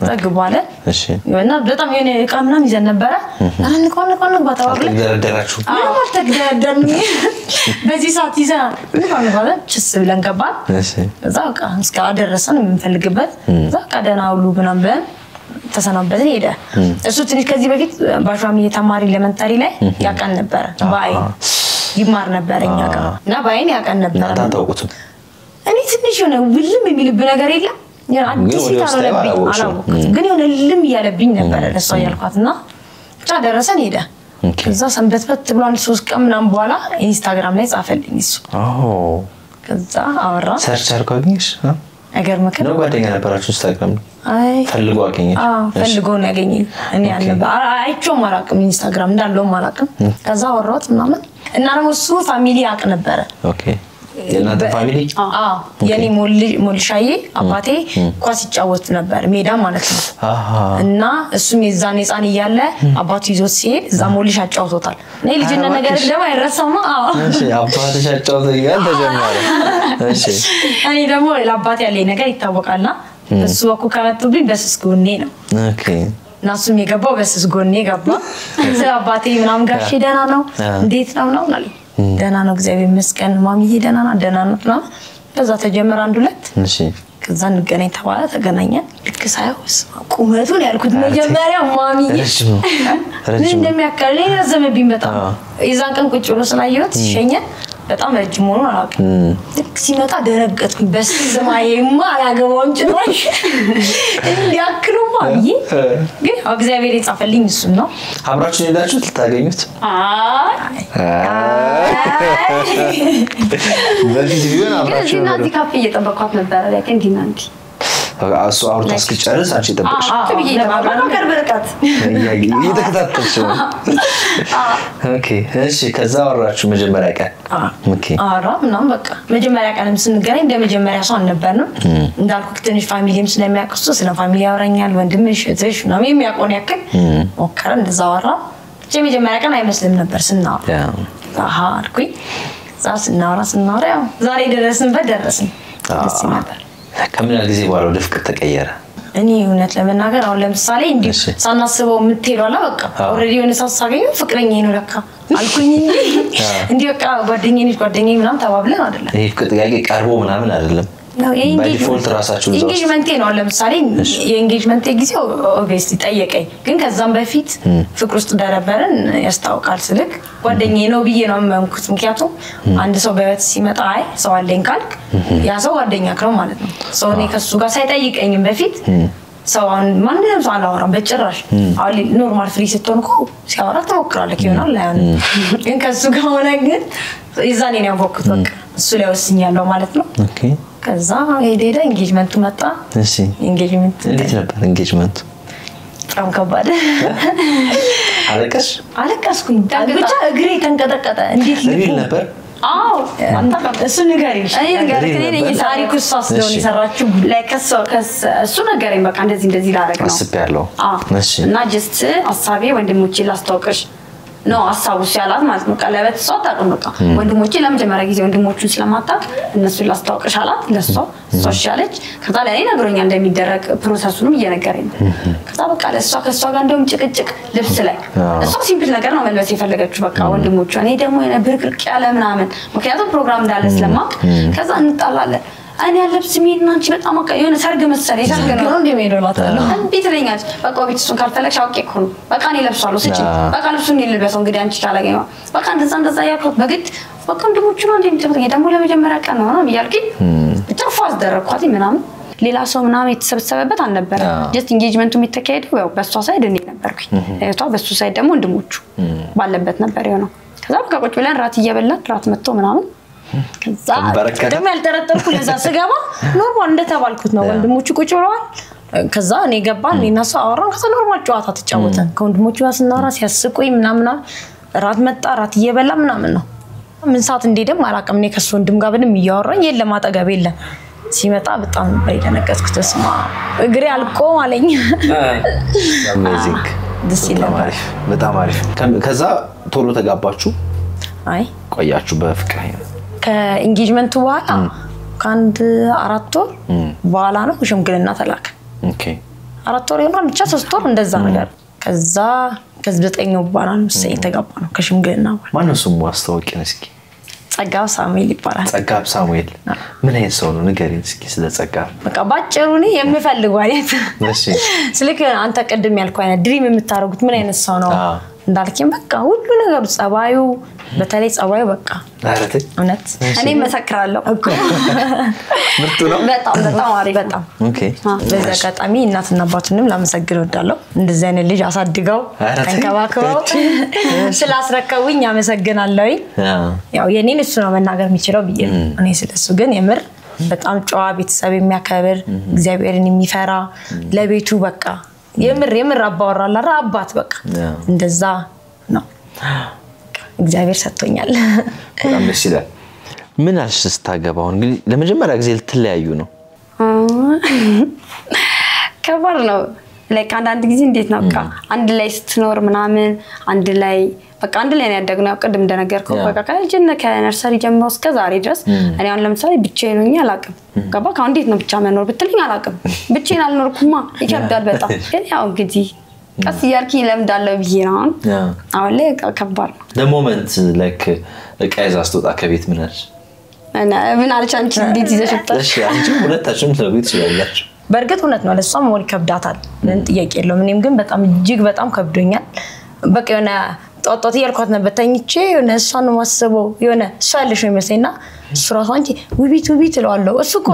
ተግባለ እሺ እና በጣም የኔ ቃምና ይዘን ነበር አንቆን ባታወቅለ ደረደራችሁ ተግደረደርን በዚህ ሰዓት ይዘን እንኳን ባለ ጭስ ብለን ገባን እሺ ከዛ በቃ እስከ አደረሰን የምንፈልግበት ከዛ ቀደና ሁሉ ምናምን ተሰናበትን ሄደ እሱ ትንሽ ከዚህ በፊት ባሻሚ የተማሪ ኤሌመንታሪ ላይ ያቀን ነበር ባይ ይማር ነበርኛ ጋር እና ባይን ያቀን ነበር ታውቁት እኔ ትንሽ ነው ብልም የሚልብ ነገር የለም አዲስ ታረለብኝ አላውቅም ግን የሆነ ልም ያለብኝ ነበር ለሷ ያልኳትና ጫ ደረሰን ሄደ ከዛ ሰንበትበት ብሏን 3 ቀን ምናምን በኋላ ኢንስታግራም ላይ ጻፈልኝ እሱ ከዛ አወራ ሰርች አድርጓኝሽ አገር መከረ ነው ጓደኛ ነበራችሁ ኢንስታግራም አይ ፈልጎ አገኘሽ ፈልጎ ነው ያገኘኝ እኔ አልነበ አይቼው ማራቅም ኢንስታግራም እንዳለው ማራቅም ከዛ አወራሁት ምናምን እና ደግሞ እሱ ፋሚሊ ያቅ ነበር ኦኬ የናንተ ፋሚሊ የኔ ሞልሻዬ አባቴ ኳስ ይጫወት ነበር ሜዳ ማለት ነው እና እሱም የዛን ህፃን ይያለ አባቱ ይዞት ሲሄድ እዛ ሞልሽ አጫውቶታል እኔ ልጅና ነገር ደግሞ አይረሳማ እሺ አባትሽ አጫውቶኛል ተጀመረ እሺ እኔ ደግሞ ለአባቴ ያለኝ ነገር ይታወቃልና እሱ ወኩ ከመጡብኝ በስስጎኔ ነው ኦኬ ናሱም የገባው በስስጎኔ ገባ ስለ አባቴ ምናምን ጋር ሄደና ነው እንዴት ነው አለ ደና ነው እግዚአብሔር ይመስገን ማሚዬ ደና ነው በዛ ተጀመረ አንድ ሁለት እሺ ከዛ እንገናኝ ተባለ ተገናኘን ልክ ሳይውስ ቁመቱን ያልኩት መጀመሪያ ማሚዬ ምን እንደሚያከለኝ ያዘመብኝ በጣም የዛን ቀን ቁጭ ብሎ ስላየሁት ሲሸኘን በጣም ረጅም ሆኖ አላውቅም ልክ ሲመጣ ደረገጥኩኝ በስማዬማ አላገባውም ጭራሽ እንዲያክሉ ማሚዬ ግን እግዚአብሔር የጻፈልኝ እሱ ነው አብራችሁ ሄዳችሁ ልታገኙት በዚህ ቢሆን አብራችሁ ግን እናንተ ካፌ እየጠበቃት ነበር ለከንዲናንዲ እሱ አውርታ እስኪጨርስ አንቺ ጠብቅሽ ትብዬ ለማብራራት ከርበረካት እየተከታተልሽ ነው ኦኬ እሺ ከዛ ወራችሁ መጀመሪያ ቀን ኦኬ ምናምን በቃ መጀመሪያ ቀንም ስንገናኝ እንደ መጀመሪያ ሰው አልነበርንም እንዳልኩት ትንሽ ፋሚሊም ስለሚያውቁት ስለ ፋሚሊ ያወራኛል ወንድምሽ እህትሽ ምናምን የሚያውቁን ያክል ሞከረ እንደዛ ወራ መጀመሪያ ቀን አይመስልም ነበር ስናወራ አልኩኝ እዛ ስናወራ ያው ዛሬ ደረስንበት ደረስን ደስ ነበር ከምን ጊዜ በኋላ ወደ ፍቅር ተቀየረ እኔ እውነት ለመናገር አሁን ለምሳሌ እንዴ ሳናስበው የምትሄደው አላ በቃ ኦሬዲ የሆነ ሳሳገኝ ፍቅረኛዬ ነው ለካ አልኩኝ እንዴ በቃ ጓደኛዬ ምናምን ተባብለን አይደለም ይሄ ፍቅር ጥያቄ ቀርቦ ምናምን አይደለም በዲፎልት ራሳችሁ ነው ኢንጌጅመንት ነው ለምሳሌ የኢንጌጅመንት ጊዜው ኦብቪየስሊ ጠየቀኝ ግን ከዛም በፊት ፍቅር ውስጥ እንደነበረን ያስታውቃል ስልክ ጓደኛዬ ነው ብዬ ነው የማንኩት ምክንያቱም አንድ ሰው በህይወት ሲመጣ አይ ሰው አለኝ ካልክ ያ ሰው ጓደኛክ ነው ማለት ነው ሰው እኔ ከሱ ጋር ሳይጠይቀኝም በፊት ሰው ማንንም ሰው አላወራም በጭራሽ አሊ ኖርማል ፍሪ ስትሆንኩ ሲያወራ ተሞክራለክ ይሆናል ያን ግን ከሱ ጋር ሆነ ግን ይዛኔ ነው ያወቅኩት በቃ እሱ ላይ ወስኛለሁ ማለት ነው ኦኬ ከዛ ሄደ ኢንጌጅመንቱ መጣ እሺ ኢንጌጅመንት እንዴት ነበር ኢንጌጅመንቱ በጣም ከባድ አለቀስኩኝ ብቻ እግሬ ተንቀጠቀጠ እንዴት ነበር አዎ እሱ ንገሪሽ እኔ ታሪኩ ሳስደው ይሰራችሁ እሱ ነገረኝ በቃ እንደዚህ ላረግ ነው አስቤያለሁ እሺ እና ጀስት አሳቤ ወንድሞቼ ላስታውቅሽ ነው አሳውስ ያላት ማለት ነው ቀለበት እሷ ታውቁ በቃ ወንድሞቼ ለመጀመሪያ ጊዜ ወንድሞቹን ስለማታውቅ እነሱ ላስታውቅሽ አላት ለሷ ሻለች ከዛ ላይ ነገሮኛል እንደሚደረግ ፕሮሰሱንም እየነገረኝ ከዛ በቃ ከሷ ጋር እንደውም ጭቅጭቅ ልብስ ላይ እሷ ሲምፕል ነገር ነው መልበስ የፈለገችው በቃ ወንድሞቹ እኔ ደግሞ ብርቅርቅ ያለ ምናምን ምክንያቱም ፕሮግራም እንዳለ ስለማቅ ከዛ እንጣላለን እኔ ያለብስ ሚና አንቺ በጣም በቃ የሆነ ሰርግ መሰለኝ ሰርግ ነው እንደሚሄደውላታል እንዴት ለኛች በቃ ቤትሱን ካልፈለግሽ አውቄ እኮ ነው በቃ እኔ ለብሳለሁ ስጪ በቃ ልብሱን ልልበሰው እንግዲህ አንቺ ታላገኝ በቃ እንደዛ ያልኩት በግድ በቃ እንደሞቹ ነው እንደምትጠብቀኝ ደግሞ ለመጀመሪያ ቀን ነው ነው ይያልኩኝ ብቻ ፋስ ደረኳት ምናምን ሌላ ሰው ምናምን የተሰበሰበበት አልነበረ ጀስት ኢንጌጅመንቱ የሚተካሄደው ያው በሷ ሳይድ እኔ ነበርኩኝ እቷ በሱ ሳይድ ደግሞ ወንድሞቹ ባለበት ነበር የሆነው ከዛ በቃ ቁጭ ብለን ራት እየበላን ራት መጥቶ ምናምን ከዛ ደግሞ ያልተረጠርኩ ለዛ ስገባ ኖርማል እንደተባልኩት ነው ወንድሞቹ ቁጭ ብለዋል ከዛ እኔ ገባን እኔና ሰው አወራን ከዛ ኖርማል ጨዋታ ተጫወተን ከወንድሞቹ ጋር ስናወራ ሲያስቁኝ ምናምን ራት መጣ ራት እየበላ ምናምን ነው ምን ሰዓት እንደደም አላቀም እኔ ከሱ ወንድም ጋር ምንም እያወራኝ የለም አጠገብ የለም ሲመጣ በጣም በይደነቀስኩት ተስማ እግሬ አልቆም አለኝ አሜዚንግ ደስ ይላል በጣም አሪፍ ከዛ ቶሎ ተጋባችሁ አይ ቆያችሁ በፍቅር ከኢንጌጅመንቱ በኋላ ካንድ 4 ወር በኋላ ነው ሽምግልና ተላከ ኦኬ 4 ወር ይሆናል ብቻ 3 ወር እንደዛ ነገር ከዛ ከ9 በኋላ ነው ተጋባ ነው ከሽምግልና በኋላ ማነው ስሙ አስተዋወቂን እስኪ ጸጋብ ሳሙኤል ይባላል ጸጋብ ሳሙኤል ምን አይነት ሰው ነው ንገሪኝ እስኪ ስለ ጸጋብ በቃ ባጭሩ ነው የምፈልገው አይነት እሺ ስለክ አንተ ቀድም ያልከው አይነት ድሪም የምታረጉት ምን አይነት ሰው ነው እንዳልከኝ በቃ ሁሉ ነገሩ ጸባዩ በተለይ ጸባዩ በቃ አረተ እውነት እኔ መሰክራለሁ እኮ ምርጥ ነው በጣም አሪፍ በጣም ኦኬ በዛ አጋጣሚ እናትና አባቱንም ላመሰግን ወዳለሁ እንደዚህ አይነት ልጅ አሳድገው ተንከባክበው ስላስረከቡኝ አመሰግናለሁ ያው የኔን እሱ ነው መናገር የሚችለው ብዬ እኔ ስለሱ ግን የምር በጣም ጨዋ ቤተሰብ የሚያከብር እግዚአብሔርን የሚፈራ ለቤቱ በቃ የምር አባወራላ አባት በቃ እንደዛ ነው እግዚአብሔር ሰጥቶኛል በጣም ደስ ይላል ምን አልሽ ስታገባው እንግዲህ ለመጀመሪያ ጊዜ ልትለያዩ ነው ከባድ ነው ላይክ አንድ ጊዜ እንዴት ነው በቃ አንድ ላይ ስትኖር ምናምን አንድ ላይ በቃ አንድ ላይ ነው ያደግነው ቀደም እንደነገርኩ በቃ ከልጅነት ከነርሰሪ ጀምሮ እስከ ዛሬ ድረስ እኔ አሁን ለምሳሌ ብቻዬን ሆኜ አላቅም ገባ ካው እንዴት ነው ብቻ መኖር ብትልኝ አላቅም ብቻዬን አልኖርኩማ ይከብዳል በጣም ግን ያው እንግዲህ ቀስ ያርኪ ለምዳለው ብዬ ነው አሁን ላይ ከባድ ነው the moment like እቃይዛ አስተውጣ ከቤት ምን አልሽ እና ምን አልሽ አንቺ እንዴት ይዘሽጣሽ እሺ አንቺ ሁለታችሁም ለቤት ይችላልላችሁ በርግጥ እውነት ነው ለሷም ሞል ከብዳታል ምን ጥያቄ የለውም እኔም ግን በጣም እጅግ በጣም ከብዶኛል በቃ የሆነ ጦጦት ያልኳት ነበር ተኝቼ የሆነ እሷን ማስበው የሆነ እሷ ያለሽ ነው የሚመስለኝና እሱ ራሱ አንቺ ውቢት እለዋለሁ እሱ እኮ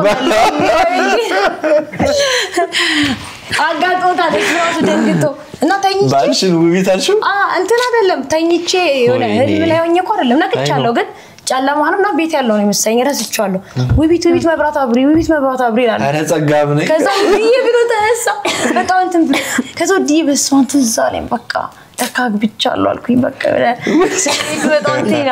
አጋጦታል እሱ ደንግጦ እና ተኝቼ ባልሽን ውቢት አልሽው እንትን አይደለም ተኝቼ የሆነ ህልም ላይ ሆኜ እኮ አይደለም ነቅቻለሁ ግን ጨለማ ነውና ቤት ያለው ነው የሚሰኝ ረስቻለሁ ወይ ቤት መብራት አብሪ ይላል አረ ጸጋብ ነኝ ከዛ ብሎ ተነሳ በጣም እንትን ከዛ በስማን ትዛለኝ በቃ ተካግ ብቻለሁ አልኩኝ በቃ በጣም ተይና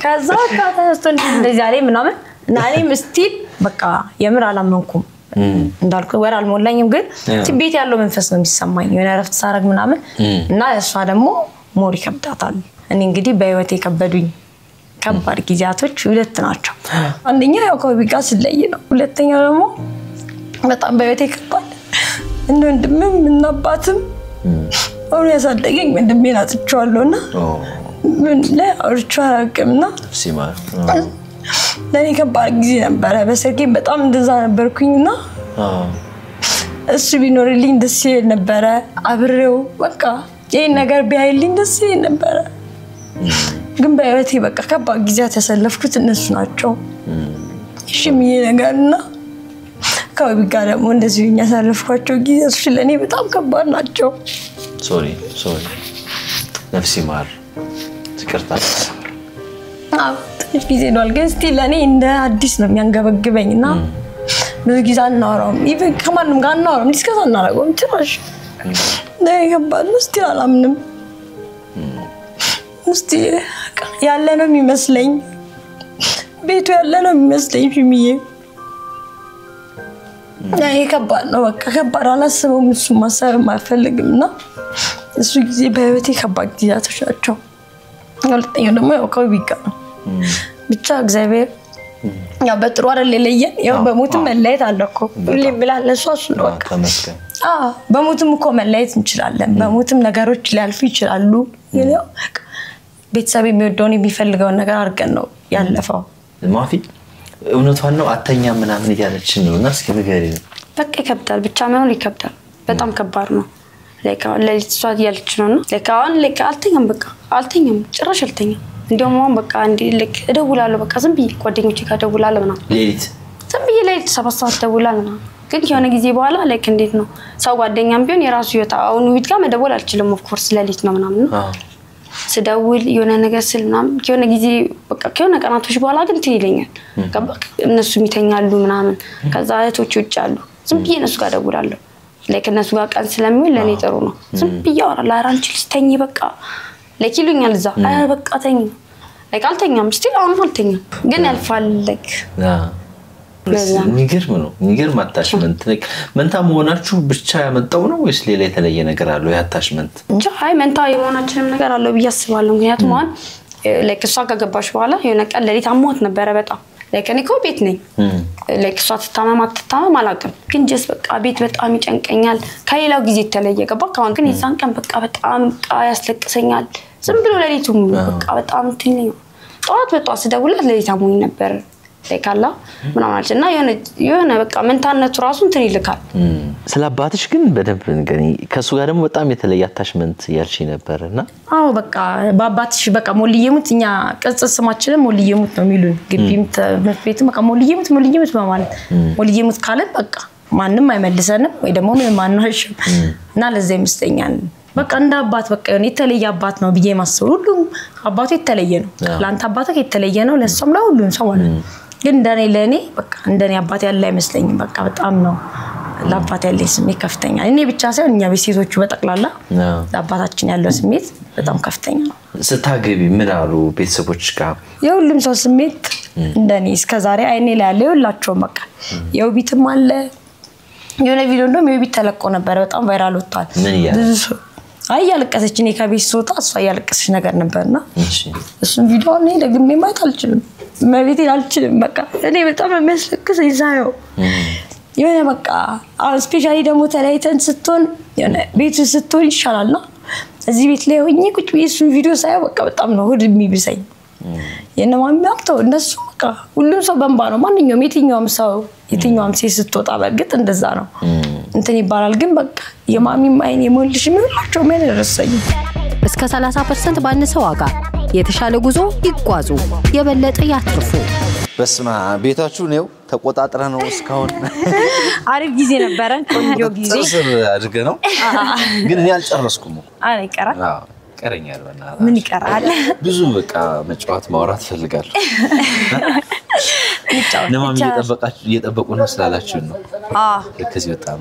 ከዛ ተነስቶ እንደዚህ አለኝ ምናምን እና እኔም ስቲል በቃ የምር አላመንኩም እንዳልኩ ወር አልሞላኝም ግን ቤት ያለው መንፈስ ነው የሚሰማኝ የሆነ ረፍት ሳረግ ምናምን እና እሷ ደግሞ ሞሪ ከብዳታል እኔ እንግዲህ በህይወቴ ከበዱኝ ከባድ ጊዜያቶች ሁለት ናቸው አንደኛ ያው ከቢጋ ስለይ ነው ሁለተኛው ደግሞ በጣም በህይወቴ ከባድ እንደምንም እናባትም አሁን ያሳደገኝ ወንድሜን አጥቻለሁና ምን ላይ አርቻራቅምና ሲማ ለኔ ከባድ ጊዜ ነበር በሰርጌ በጣም እንደዛ ነበርኩኝና እሱ ቢኖርልኝ ደስ ይል ነበር አብሬው በቃ ይሄን ነገር ቢያይልኝ ደስ ይል ነበር ግን በህይወቴ በቃ ከባድ ጊዜያት ያሳለፍኩት እነሱ ናቸው እሺ ምን ነገርና ከቢጋ ደግሞ እንደዚህ ያሳለፍኳቸው ጊዜያት ለኔ በጣም ከባድ ናቸው ሶሪ ነፍሲ ማር ትከርታ ጊዜ ነው ግን ስቲል ለኔ እንደ አዲስ ነው የሚያንገበግበኝና ብዙ ጊዜ አናወራም ኢቭን ከማንም ጋር አናወራም ዲስከስ አናረጋም ትራሽ ለይገባል ስቲል አላምንም ስቲል ያለ ነው የሚመስለኝ ቤቱ ያለ ነው የሚመስለኝ ፍሚዬ ከባድ ነው በቃ ከባድ አላስበውም እሱ ማሰብ ማፈልግምና እሱ ጊዜ በህይወቴ ከባድ ጊዜያቶች ናቸው ሁለተኛው ደግሞ ያው ከቢጋ ነው ብቻ እግዚአብሔር ያው በጥሩ አይደል ለየን ያው በሞት መለየት አለኮ ሁሌም ብላለ እሱ ነው በቃ ተመስገን በሞትም እኮ መለየት እንችላለን በሞትም ነገሮች ሊያልፉ ይችላሉ ይለው ቤተሰብ የሚወደውን የሚፈልገው ነገር አርገን ነው ያለፈው ማፊ እውነቷን ነው አተኛ ምናምን ይያለች ነውና እስኪ ንገሪ በቃ ይከብዳል ብቻ መኖር ይከብዳል በጣም ከባድ ነው ለሊት ሷት ያለች ነውና ለካውን ለካልተኛም በቃ አልተኛም ጭራሽ አልተኛም እንደውም በቃ እንዴ ለክ እደውላለሁ በቃ ዝም ብዬ ጓደኞቼ ጋር እደውላለሁ ምናምን ሌሊት ዝም ብዬ ሌሊት 7 ሰዓት እደውላለሁ ግን የሆነ ጊዜ በኋላ ላይክ እንዴት ነው ሰው ጓደኛም ቢሆን የራሱ ይወጣ አሁን ዊት ጋር መደወል አልችልም ኦፍ ኮርስ ሌሊት ነው ምናምን ስደውል የሆነ ነገር ስል ምናምን የሆነ ጊዜ በቃ የሆነ ቀናቶች በኋላ ግን ትይለኛል እነሱ ይተኛሉ ምናምን ከዛ እህቶች ውጭ አሉ ዝም ብዬ እነሱ ጋር እደውላለሁ ላይክ እነሱ ጋር ቀን ስለሚውል ለኔ ጥሩ ነው ዝም ብዬ አወራለሁ አራንቺ ልስተኝ በቃ ላይክ ይሉኛል እዛ በቃ ተኝ ላይክ አልተኛም ስቲል አሁን አልተኛም ግን ያልፋል ላይክ የሚገርም አታችመንት መንታ መሆናችሁ ብቻ ያመጣው ነው ወይስ ሌላ የተለየ ነገር አለው ያታችመንት እንጂ አይ መንታ የሆናችንም ነገር አለው ብያስባለሁ ምክንያቱም አሁን ላይክ እሷ ከገባሽ በኋላ የሆነ ቀን ለሊት አሞት ነበር በጣም ላይክ እኔ እኮ ቤት ነኝ ላይክ እሷ ትታመም አላውቅም ግን ጀስ በቃ ቤት በጣም ይጨንቀኛል ከሌላው ጊዜ ተለየ ገባ ካሁን ግን የዛን ቀን በቃ በጣም ያስለቅሰኛል ዝም ብሎ ለሊቱም በቃ በጣም ትንኝ ጧት በጧት ስደውልለት ለሊት አሞኝ ነበር ለካላ ምናምን አለና የሆነ በቃ መንታነቱ ራሱ እንትን ይልካል ስለአባትሽ ግን በደንብ እንገኒ ከሱ ጋር ደግሞ በጣም የተለየ አታችመንት ያልሽ ነበርና አዎ በቃ በአባትሽ በቃ ሞልየሙት እኛ ቅጽ ስማችን ሞልየሙት ነው የሚሉን ግቢም ቤትም በቃ ሞልየሙት በማለት ሞልየሙት ካለ በቃ ማንንም አይመልሰንም ወይ ደግሞ ምንም አንዋሽም እና ለዚህ ይመስለኛል በቃ እንደ አባት በቃ የተለየ አባት ነው ብዬ ማስበው ሁሉም አባቱ የተለየ ነው ላንተ አባትህ የተለየ ነው ለሷም ለሁሉም ሰው ማለት ግን ለኔ በቃ እንደኔ አባት ያለ አይመስለኝም በቃ በጣም ነው ለአባት ያለ ስሜት ከፍተኛ እኔ ብቻ ሳይሆን እኛ ቤተሰቦቹ በጠቅላላ ለአባታችን ያለው ስሜት በጣም ከፍተኛ ነው ስታገቢ ምን አሉ ቤተሰቦች ጋር የሁሉም ሰው ስሜት እንደኔ እስከዛሬ አይኔ ላይ ያለው ሁላችሁም በቃ የውቢትም አለ የሆነ ቪዲዮ እንደውም የውቢት ተለቆ ነበር በጣም ቫይራል ወጥቷል ብዙ ሰው ያለቀሰች እኔ ከቤት ስወጣ እሷ ያለቀሰች ነገር ነበርና እሱን ቪዲዮ እኔ ደግሜ ማየት አልችልም መቤቴ አልችልም በቃ እኔ በጣም የሚያስለቅሰኝ ሳየው የሆነ በቃ ስፔሻሊ ደግሞ ተለያይተን ስትሆን የሆነ ቤቱ ስትሆን ይሻላልና እዚህ ቤት ላይ ሆኜ ቁጭ ብዬ እሱን ቪዲዮ ሳየው በቃ በጣም ነው ሆድ የሚብሰኝ የነማሚ አክተው እነሱ በቃ ሁሉም ሰው በእንባ ነው ማንኛውም የትኛውም ሴት ስትወጣ በእርግጥ እንደዛ ነው እንትን ይባላል ግን በቃ የማሚ ማይን የሞልሽ ምንላቸው ምን ረሰኝ እስከ 30% ባነሰ ዋጋ የተሻለ ጉዞ ይጓዙ የበለጠ ያትርፉ በስማ ቤታችሁ ነው ተቆጣጥራ ነው እስካሁን አሪፍ ጊዜ ነበረን ቆንጆ ጊዜ ጽር አድርገ ነው ግን እኔ አልጨረስኩም አይ ቀራ ይቀረኛል በእናትህ ምን ይቀራል ብዙ በቃ መጫወት ማውራት ፈልጋለሁ ለማሚ እየጠበቁ ነው ስላላችሁ ነው ከዚህ በጣም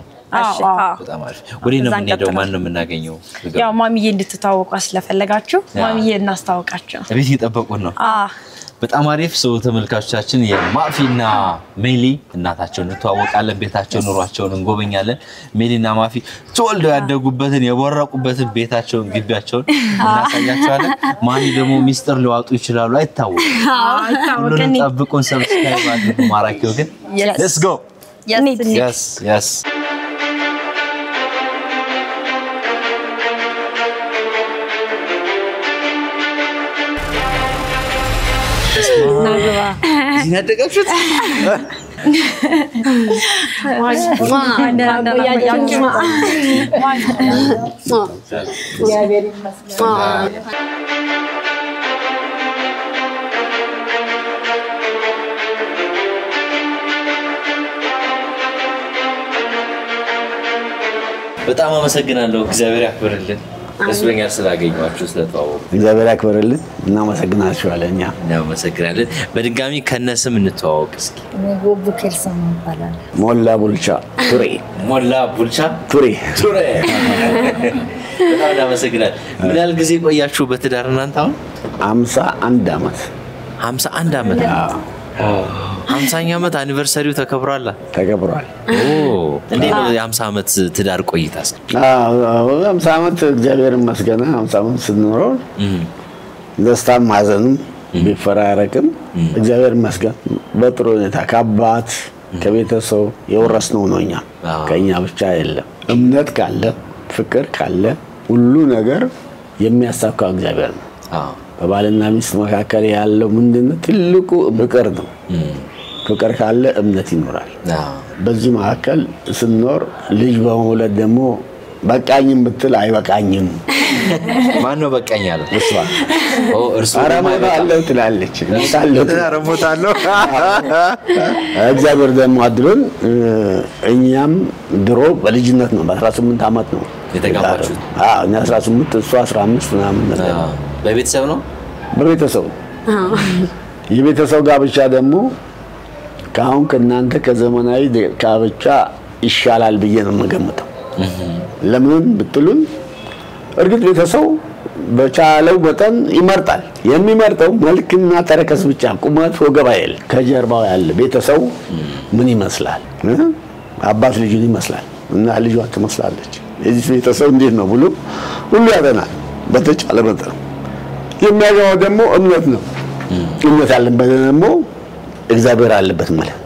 በጣም አሪፍ ወዲህ ነው የምንሄደው ማን ነው የምናገኘው ያው ማሚዬ እንድትታወቁ ስለፈለጋችሁ ማሚዬ እናስተዋውቃችሁ ቤት እየጠበቁ ነው በጣም አሪፍ ሰው ተመልካቾቻችን የማፊና ሜሊ እናታቸውን እንተዋወቃለን ቤታቸውን ኑሯቸውን እንጎበኛለን ሜሊና ማፊ ተወልደው ያደጉበትን የወረቁበትን ቤታቸውን ግቢያቸውን እናሳያቸዋለን ማሚ ደግሞ ሚስጥር ሊዋጡ ይችላሉ አይታወቅም ጠብቁን ሰብስክራይብ አድርጉ ማራኪው ግን let's go yes ናግባ ይነደቀችት በጣም አመሰግናለሁ እግዚአብሔር ያክብርልን እስበኛል ስላገኛችሁ ስለተዋወቁ እግዚአብሔር ያክብርልን እና መሰግናችኋለኛ ነው መሰግናለን በድጋሚ ከነስም እንተዋወቅ እስኪ ጎብ ከርሰማ ይባላል ሞላ ቡልቻ ቱሬ በጣም መሰግናለን ምን ያህል ጊዜ ቆያችሁ በትዳር እናንተ አሁን 51 አመት 51 አመት 50ኛ አመት አኒቨርሰሪው ተከብሯል እንዴ ነው የ50 አመት ትዳር ቆይታስ 50 አመት እግዚአብሔር ይመስገን 50 አመት ስንኖር ደስታም ማዘንም ቢፈራረቅም እግዚአብሔር ይመስገን በጥሩ ሁኔታ ከአባት ከቤተሰብ የወረስነው ነውኛ ከኛ ብቻ አይደለም እምነት ካለ ፍቅር ካለ ሁሉ ነገር የሚያሳካው እግዚአብሔር ነው በባልና ሚስት መካከል ያለው ምንድነው ትልቁ ፍቅር ነው ፍቅር ካለ እምነት ይኖራል በዚህ መካከል ስንኖር ልጅ በመውለድ ደግሞ በቃኝም ብትል አይበቃኝም ማን ነው በቃኝ ያለው እርሱ አረሞታለሁ ትላለች አረሞታለሁ እግዚአብሔር ደግሞ አድሮን እኛም ድሮ በልጅነት ነው በ18 አመት ነው የተጋባችሁት እኛ 18 እሱ 15 ምናምን በቤተሰብ ነው በቤተሰብ የቤተሰብ ጋብቻ ደግሞ ካሁን ከናንተ ከዘመናዊ ጋብቻ ይሻላል ብዬ ነው የምገምተው ለምን ብትሉን እርግጥ ቤተሰብ በቻለው መጠን ይመርጣል የሚመርጠው መልክና ተረከስ ብቻ ቁመት ወገብ አይደል ከጀርባው ያለ ቤተሰብ ምን ይመስላል አባት ልጁን ይመስላል እና ልጇ ትመስላለች እዚህ ቤተሰብ እንዴት ነው ብሎ ሁሉ ያደናል በተቻለ መጠን የሚያገባው ደግሞ እምነት ነው እምነት አለበት ደግሞ እግዚአብሔር አለበት ማለት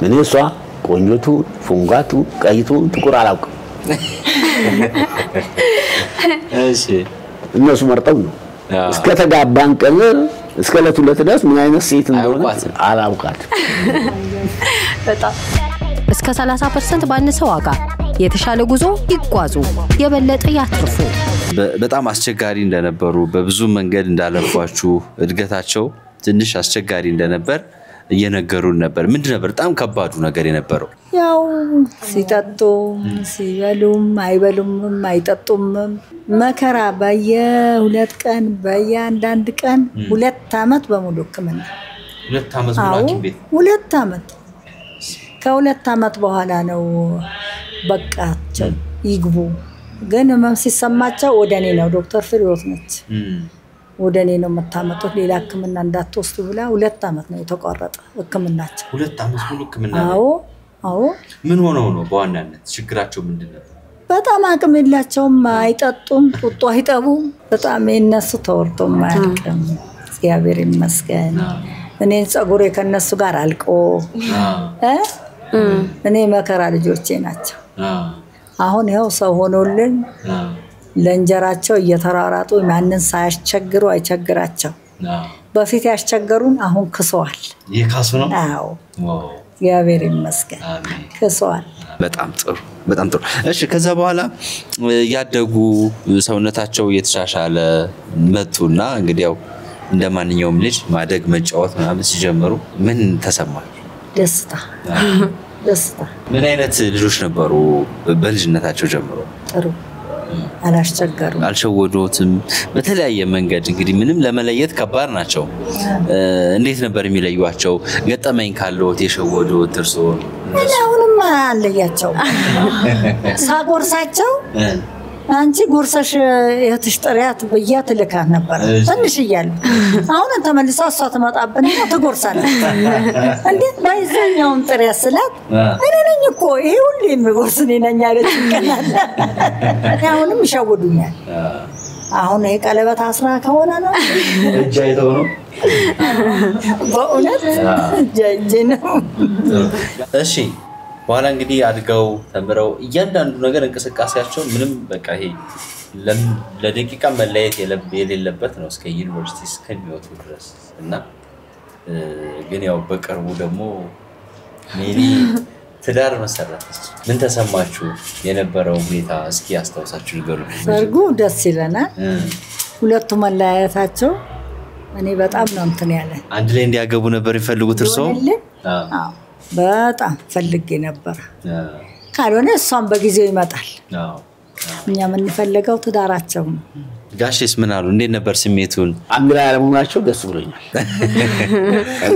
ምን እሷ ቆንጆቱ ፉንጋቱ ቀይቱ ጥቁር አላውቅም እሺ እነሱ መርጠው ነው እስከ ተጋባን ቀን እስከ ለቱለት ድረስ ምን አይነት ሴት እንደሆነ አላውቃት በጣም እስከ 30% ባነሰ ዋጋ የተሻለ ጉዞ ይጓዙ የበለጠ ያትርፉ በጣም አስቸጋሪ እንደነበሩ በብዙ መንገድ እንዳለፏችሁ እድገታቸው ትንሽ አስቸጋሪ እንደነበር እየነገሩን ነበር ምንድነው በጣም ከባዱ ነገር የነበረው ያው ሲጠጡ ሲበሉም አይበሉም አይጠጡም መከራ በየ2 ቀን በየአንዳንድ ቀን 2 አመት በሙሉ ህክምና 2 አመት ሙሉ ቤት 2 አመት ከ2 አመት በኋላ ነው በቃቸው ይግቡ ግን መም ሲሰማቸው ወደኔ ነው ዶክተር ፍሬዎት ነች ወደኔ ነው መታመጡት ሌላ ህክምና እንዳትወስዱ ብላ 2 አመት ነው የተቋረጠ ህክምናቸው 2 አመት ሙሉ ህክምና አዎ ምን ሆነው ነው በዋናነት ችግራቸው ምንድነው በጣም አቅም የላቸውም አይጠጡም ጡጦ አይጠቡም በጣም የነሱ ተወርቶ ማያልቅም እግዚአብሔር ይመስገን እኔ ጸጉሬ ከነሱ ጋር አልቆ እኔ መከራ ልጆቼ ናቸው አሁን ይሄው ሰው ሆኖልን ለእንጀራቸው እየተራራጡ ማንን ሳያስቸግሩ አይቸግራቸው በፊት ያስቸገሩን አሁን ክሰዋል ይካሱ ነው አዎ እግዚአብሔር ይመስገን ክሰዋል በጣም ጥሩ እሺ ከዛ በኋላ ያደጉ ሰውነታቸው እየተሻሻለ መጡና እንግዲህ ያው እንደማንኛውም ልጅ ማደግ መጫወት ምናምን ሲጀምሩ ምን ተሰማል ደስታ ምን አይነት ልጆች ነበሩ በልጅነታቸው ጀምሮ ጥሩ አላስቸገሩም አልሸወዶትም በተለያየ መንገድ እንግዲህ ምንም ለመለየት ከባድ ናቸው እንዴት ነበር የሚለዩዋቸው ገጠመኝ ካለው የሸወዶት እርሶ አሁንም አለያቸው ሳጎርሳቸው አንቺ ጎርሰሽ እህትሽ ጥሪያት በያት ልካት ነበር ትንሽ ይያል አሁን ተመልሳ እሷ ተመጣበና ተጎርሳለች እንዴ ባይዘኛውን ጥሪያት ስላት እኔ ነኝ እኮ ይሄ ሁሉ የሚጎርስ እኔ ነኝ አለች ይከናል አሁንም ይሸውዱኛል አሁን ይሄ ቀለበት አስራ ከሆነ ነው እጃይተው ነው በእውነት እጃይቴ ነው እሺ በኋላ እንግዲህ አድገው ተምረው እያንዳንዱ ነገር እንቅስቃሴያቸው ምንም በቃ ይሄ ለደቂቃ መለየት የሌለበት ነው እስከ ዩኒቨርሲቲ እስከሚወጡ ድረስ እና ግን ያው በቅርቡ ደግሞ ሜሪ ትዳር መሰረተች ምን ተሰማችሁ የነበረው ሁኔታ እስኪ አስተዋውሳችሁ ንገሩኝ ሰርጉ ደስ ይለናል ሁለቱ መለያየታቸው እኔ በጣም ነው እንትን ያለ አንድ ላይ እንዲያገቡ ነበር ይፈልጉት እርሶ አዎ በጣም ፈልጌ ነበር ካልሆነ እሷን በጊዜው ይመጣል እኛ ምን ፈልገው ትዳራቸው ነው ጋሽስ ምን አሉ እንዴት ነበር ስሜቱን አንድ ላይ አለመሆናቸው ደስ ብሎኛል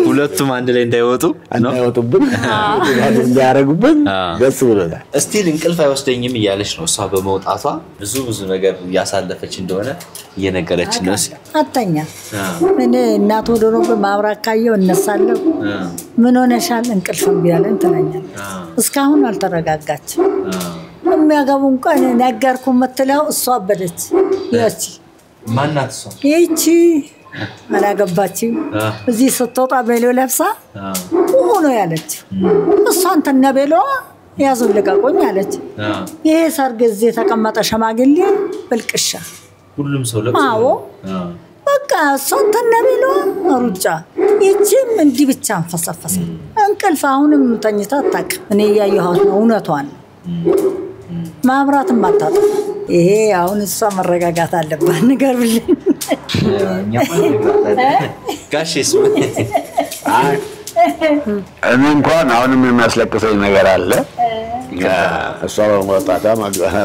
ሁለቱም አንድ ላይ እንዳይወጡብን እንዳያረጉብን ደስ ብሎኛል እስቲል እንቅልፍ አይወስደኝም እያለች ነው እሷ በመውጣቷ ብዙ ነገር ያሳለፈች እንደሆነ እየነገረች ነው አጣኛ እኔ እናት ወደሮ በማብራት ካየው እነሳለሁ ምን ሆነሻል እንቅልፍም ቢያለን ተናኛል እስካሁን አልተረጋጋች የሚያገቡን ቀን ነገርኩ መተለው እሷ አበደች ያቺ ማናት እሷ ይቺ አላገባችም እዚህ ስትወጣ ቤሎ ለብሳ ሆኖ ያለች እሷን ተነበሎ ያዙን ልቀቁኝ አለች ይሄ ሰርግ እዚህ ተቀመጠ ሸማግሌ ብልቅሻ ሁሉም ሰው ለብሶ አዎ በቃ እሷን ተነበሎ ሩጫ ይቺም እንዲህ ብቻ አንፈሰፈሰ እንቅልፍ አሁንም ተኝታ አታውቅ እኔ ያየኋት ነው እውነቷን ማብራት ማጣጣ ይሄ አሁን እሷ መረጋጋት አለባት ንገርልኝ ጋሽስ እኔ እንኳን አሁንም የሚያስለቅሰኝ ነገር አለ እሷ በመውጣቷ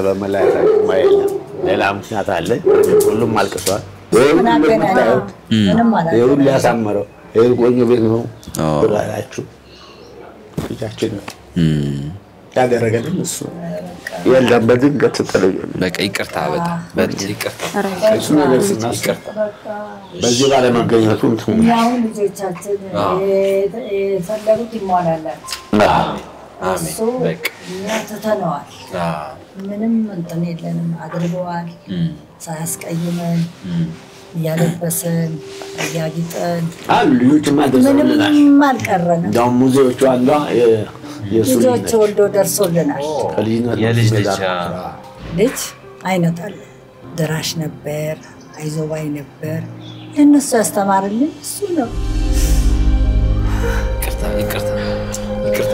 በመለያየታቸው ማየለም ሌላ ምክንያት አለ ሁሉም አልቅሷል ሁሉ ያሳመረው ይሄ ቆንጆ ቤት ነው ብላችሁ ልጃችን ነው ያደረገልን እሱ የለም በድንገት ተጠለየ በቃ ይቅርታ በጣም ይቅርታ እሱ ነገር ሲናስቀርታ በዚህ ባለ መገኘቱ ያው ልጆቻችን ፈለጉት ይሟላላችሁ አሜን በቃ ያተተነዋል ምንም እንትን የለንም አድርገዋል ሳያስቀይመን ያለበሰን ያጊጠን ልጆች ማደረሰልናል ምንም አልቀረንም እንደውም ሙዚዎቹ አንዷ ልጆች ወልዶ ደርሶልናል ልጅ አይነት አለ ደራሽ ነበር አይዞባይ ነበር እነሱ ያስተማርልን እሱ ነው ይቅርታ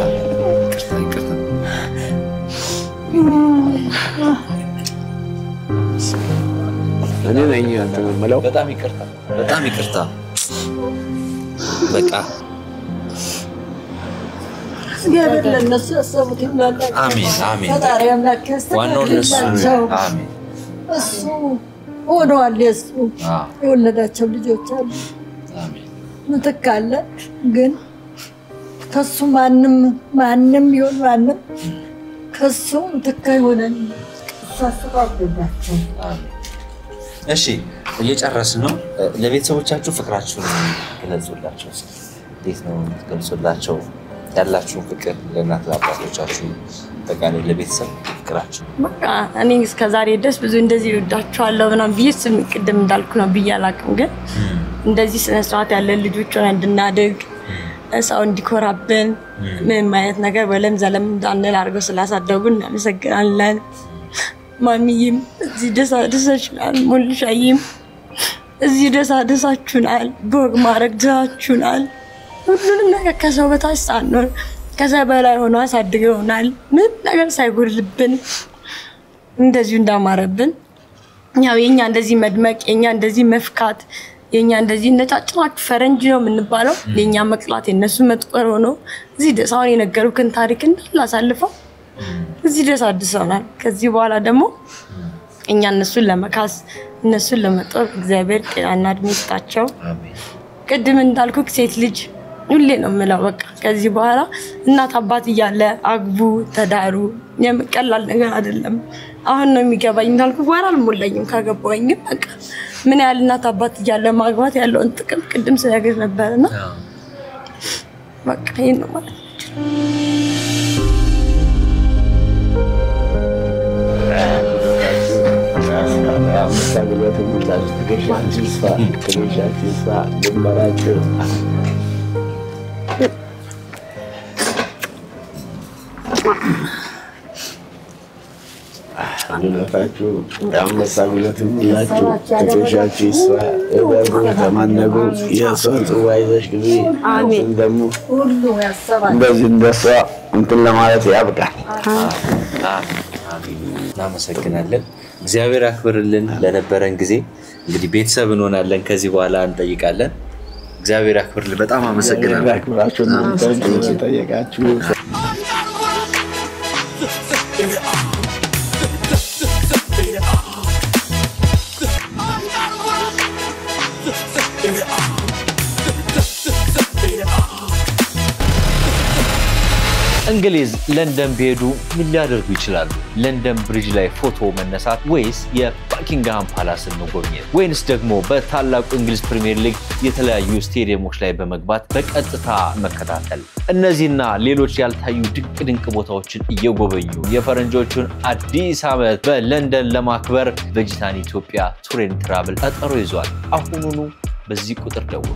እኔ ነኝ አንተመለው በጣም ይቅርታ በቃ እግዚአብሔር ለነሱ ያሰቡት ይምላል አሜን ፈጣሪ አምላክ ያስተካክላቸው አሜን እሱ ሆኗል የሱ የወለዳቸው ልጆች አሉ አሜን ምትካለ ግን ከሱ ማንም ይሁን ማንም ከሱ ምትካይ ሆነን ሳስባብላቸው አሜን እሺ እየጨረስን ነው ለቤተሰቦቻችሁ ፍቅራችሁን ገለጹላችሁ እንዴት ነው የምትገልጹላቸው ያላችሁ ፍቅር ለእናት ለአባቶቻችሁ ተቃለ ለቤተሰብ ፍቅራችሁ በቃ እኔ እስከዛሬ ድረስ ብዙ እንደዚህ ይወዳችኋለሁ ምናምን ብዬስ ቅድም እንዳልኩ ነው ብያላቅም ግን እንደዚህ ስነ ስርዓት ያለ ልጆች ሆነን እንድናድግ ሰው እንዲኮራብን ምንም አይነት ነገር ወለም ዘለም እንዳንል አድርገው ስላሳደጉን እናመሰግናለን ማሚዬም እዚህ ደሳችሁናል ሞልሻዬም እዚህ ደሳችሁናል በወግ ማድረግ ደሳችሁናል ሁሉንም ነገር ከሰው በታች ሳንሆን ከሰው በላይ ሆኖ አሳድገውናል ምን ነገር ሳይጎድልብን እንደዚሁ እንዳማረብን ያው የኛ እንደዚህ መድመቅ የኛ እንደዚህ መፍካት የኛ እንደዚህ ነጫጭናችሁ ፈረንጅ ነው የምንባለው የኛ መቅላት የነሱ መጥቆር ሆኖ እዚህ ደሳውን የነገሩክን ታሪክ እንዳላሳልፈው እዚህ ደስ አድሰውናል ከዚህ በኋላ ደግሞ እኛ እነሱን ለመካስ እነሱን ለመጦር እግዚአብሔር ጤናና እድሜ ይስጣቸው አሜን ቅድም እንዳልኩክ ሴት ልጅ ሁሌ ነው የምለው በቃ ከዚህ በኋላ እናት አባት እያለ አግቡ ተዳሩ የምቀላል ነገር አይደለም አሁን ነው የሚገባኝ እንዳልኩ ወራ አልሞላኝም ካገባኝ በቃ ምን ያህል እናት አባት እያለ ማግባት ያለውን ጥቅም ቅድም ስለገር ነበርና በቃ ይሄን ነው ማለት አንነታችሁ ያመሳግለት ሁላችሁ ተከሻችሁ ይስፋ እበሩ ተማነጉ የሰው ጽዋይዘሽ ግቢ አሜን ደሙ ሁሉ ያሰባል እንደዚህ እንደሷ እንትን ለማለት ያብቃል አሜን እናመሰግናለን እግዚአብሔር ያክብርልን ለነበረን ጊዜ እንግዲህ ቤተሰብ እንሆናለን ከዚህ በኋላ እንጠይቃለን እግዚአብሔር ያክብርልን በጣም አመሰግናለሁ ያክብራችሁ እናንተ ጠየቃችሁ እንግሊዝ ለንደን ቢሄዱ ምን ሊያደርጉ ይችላሉ ለንደን ብሪጅ ላይ ፎቶ መነሳት ወይስ የባኪንግሃም ፓላስን መጎብኘት ወይንስ ደግሞ በታላቁ እንግሊዝ ፕሪሚየር ሊግ የተለያዩ ስቴዲየሞች ላይ በመግባት በቀጥታ መከታተል እነዚህና ሌሎች ያልታዩ ድንቅ ቦታዎችን እየጎበኙ የፈረንጆቹን አዲስ ዓመት በለንደን ለማክበር ቬጂታን ኢትዮጵያ ቱር ኤንድ ትራቭል ቀጠሮ ይዟል አሁኑኑ በዚህ ቁጥር ደውሉ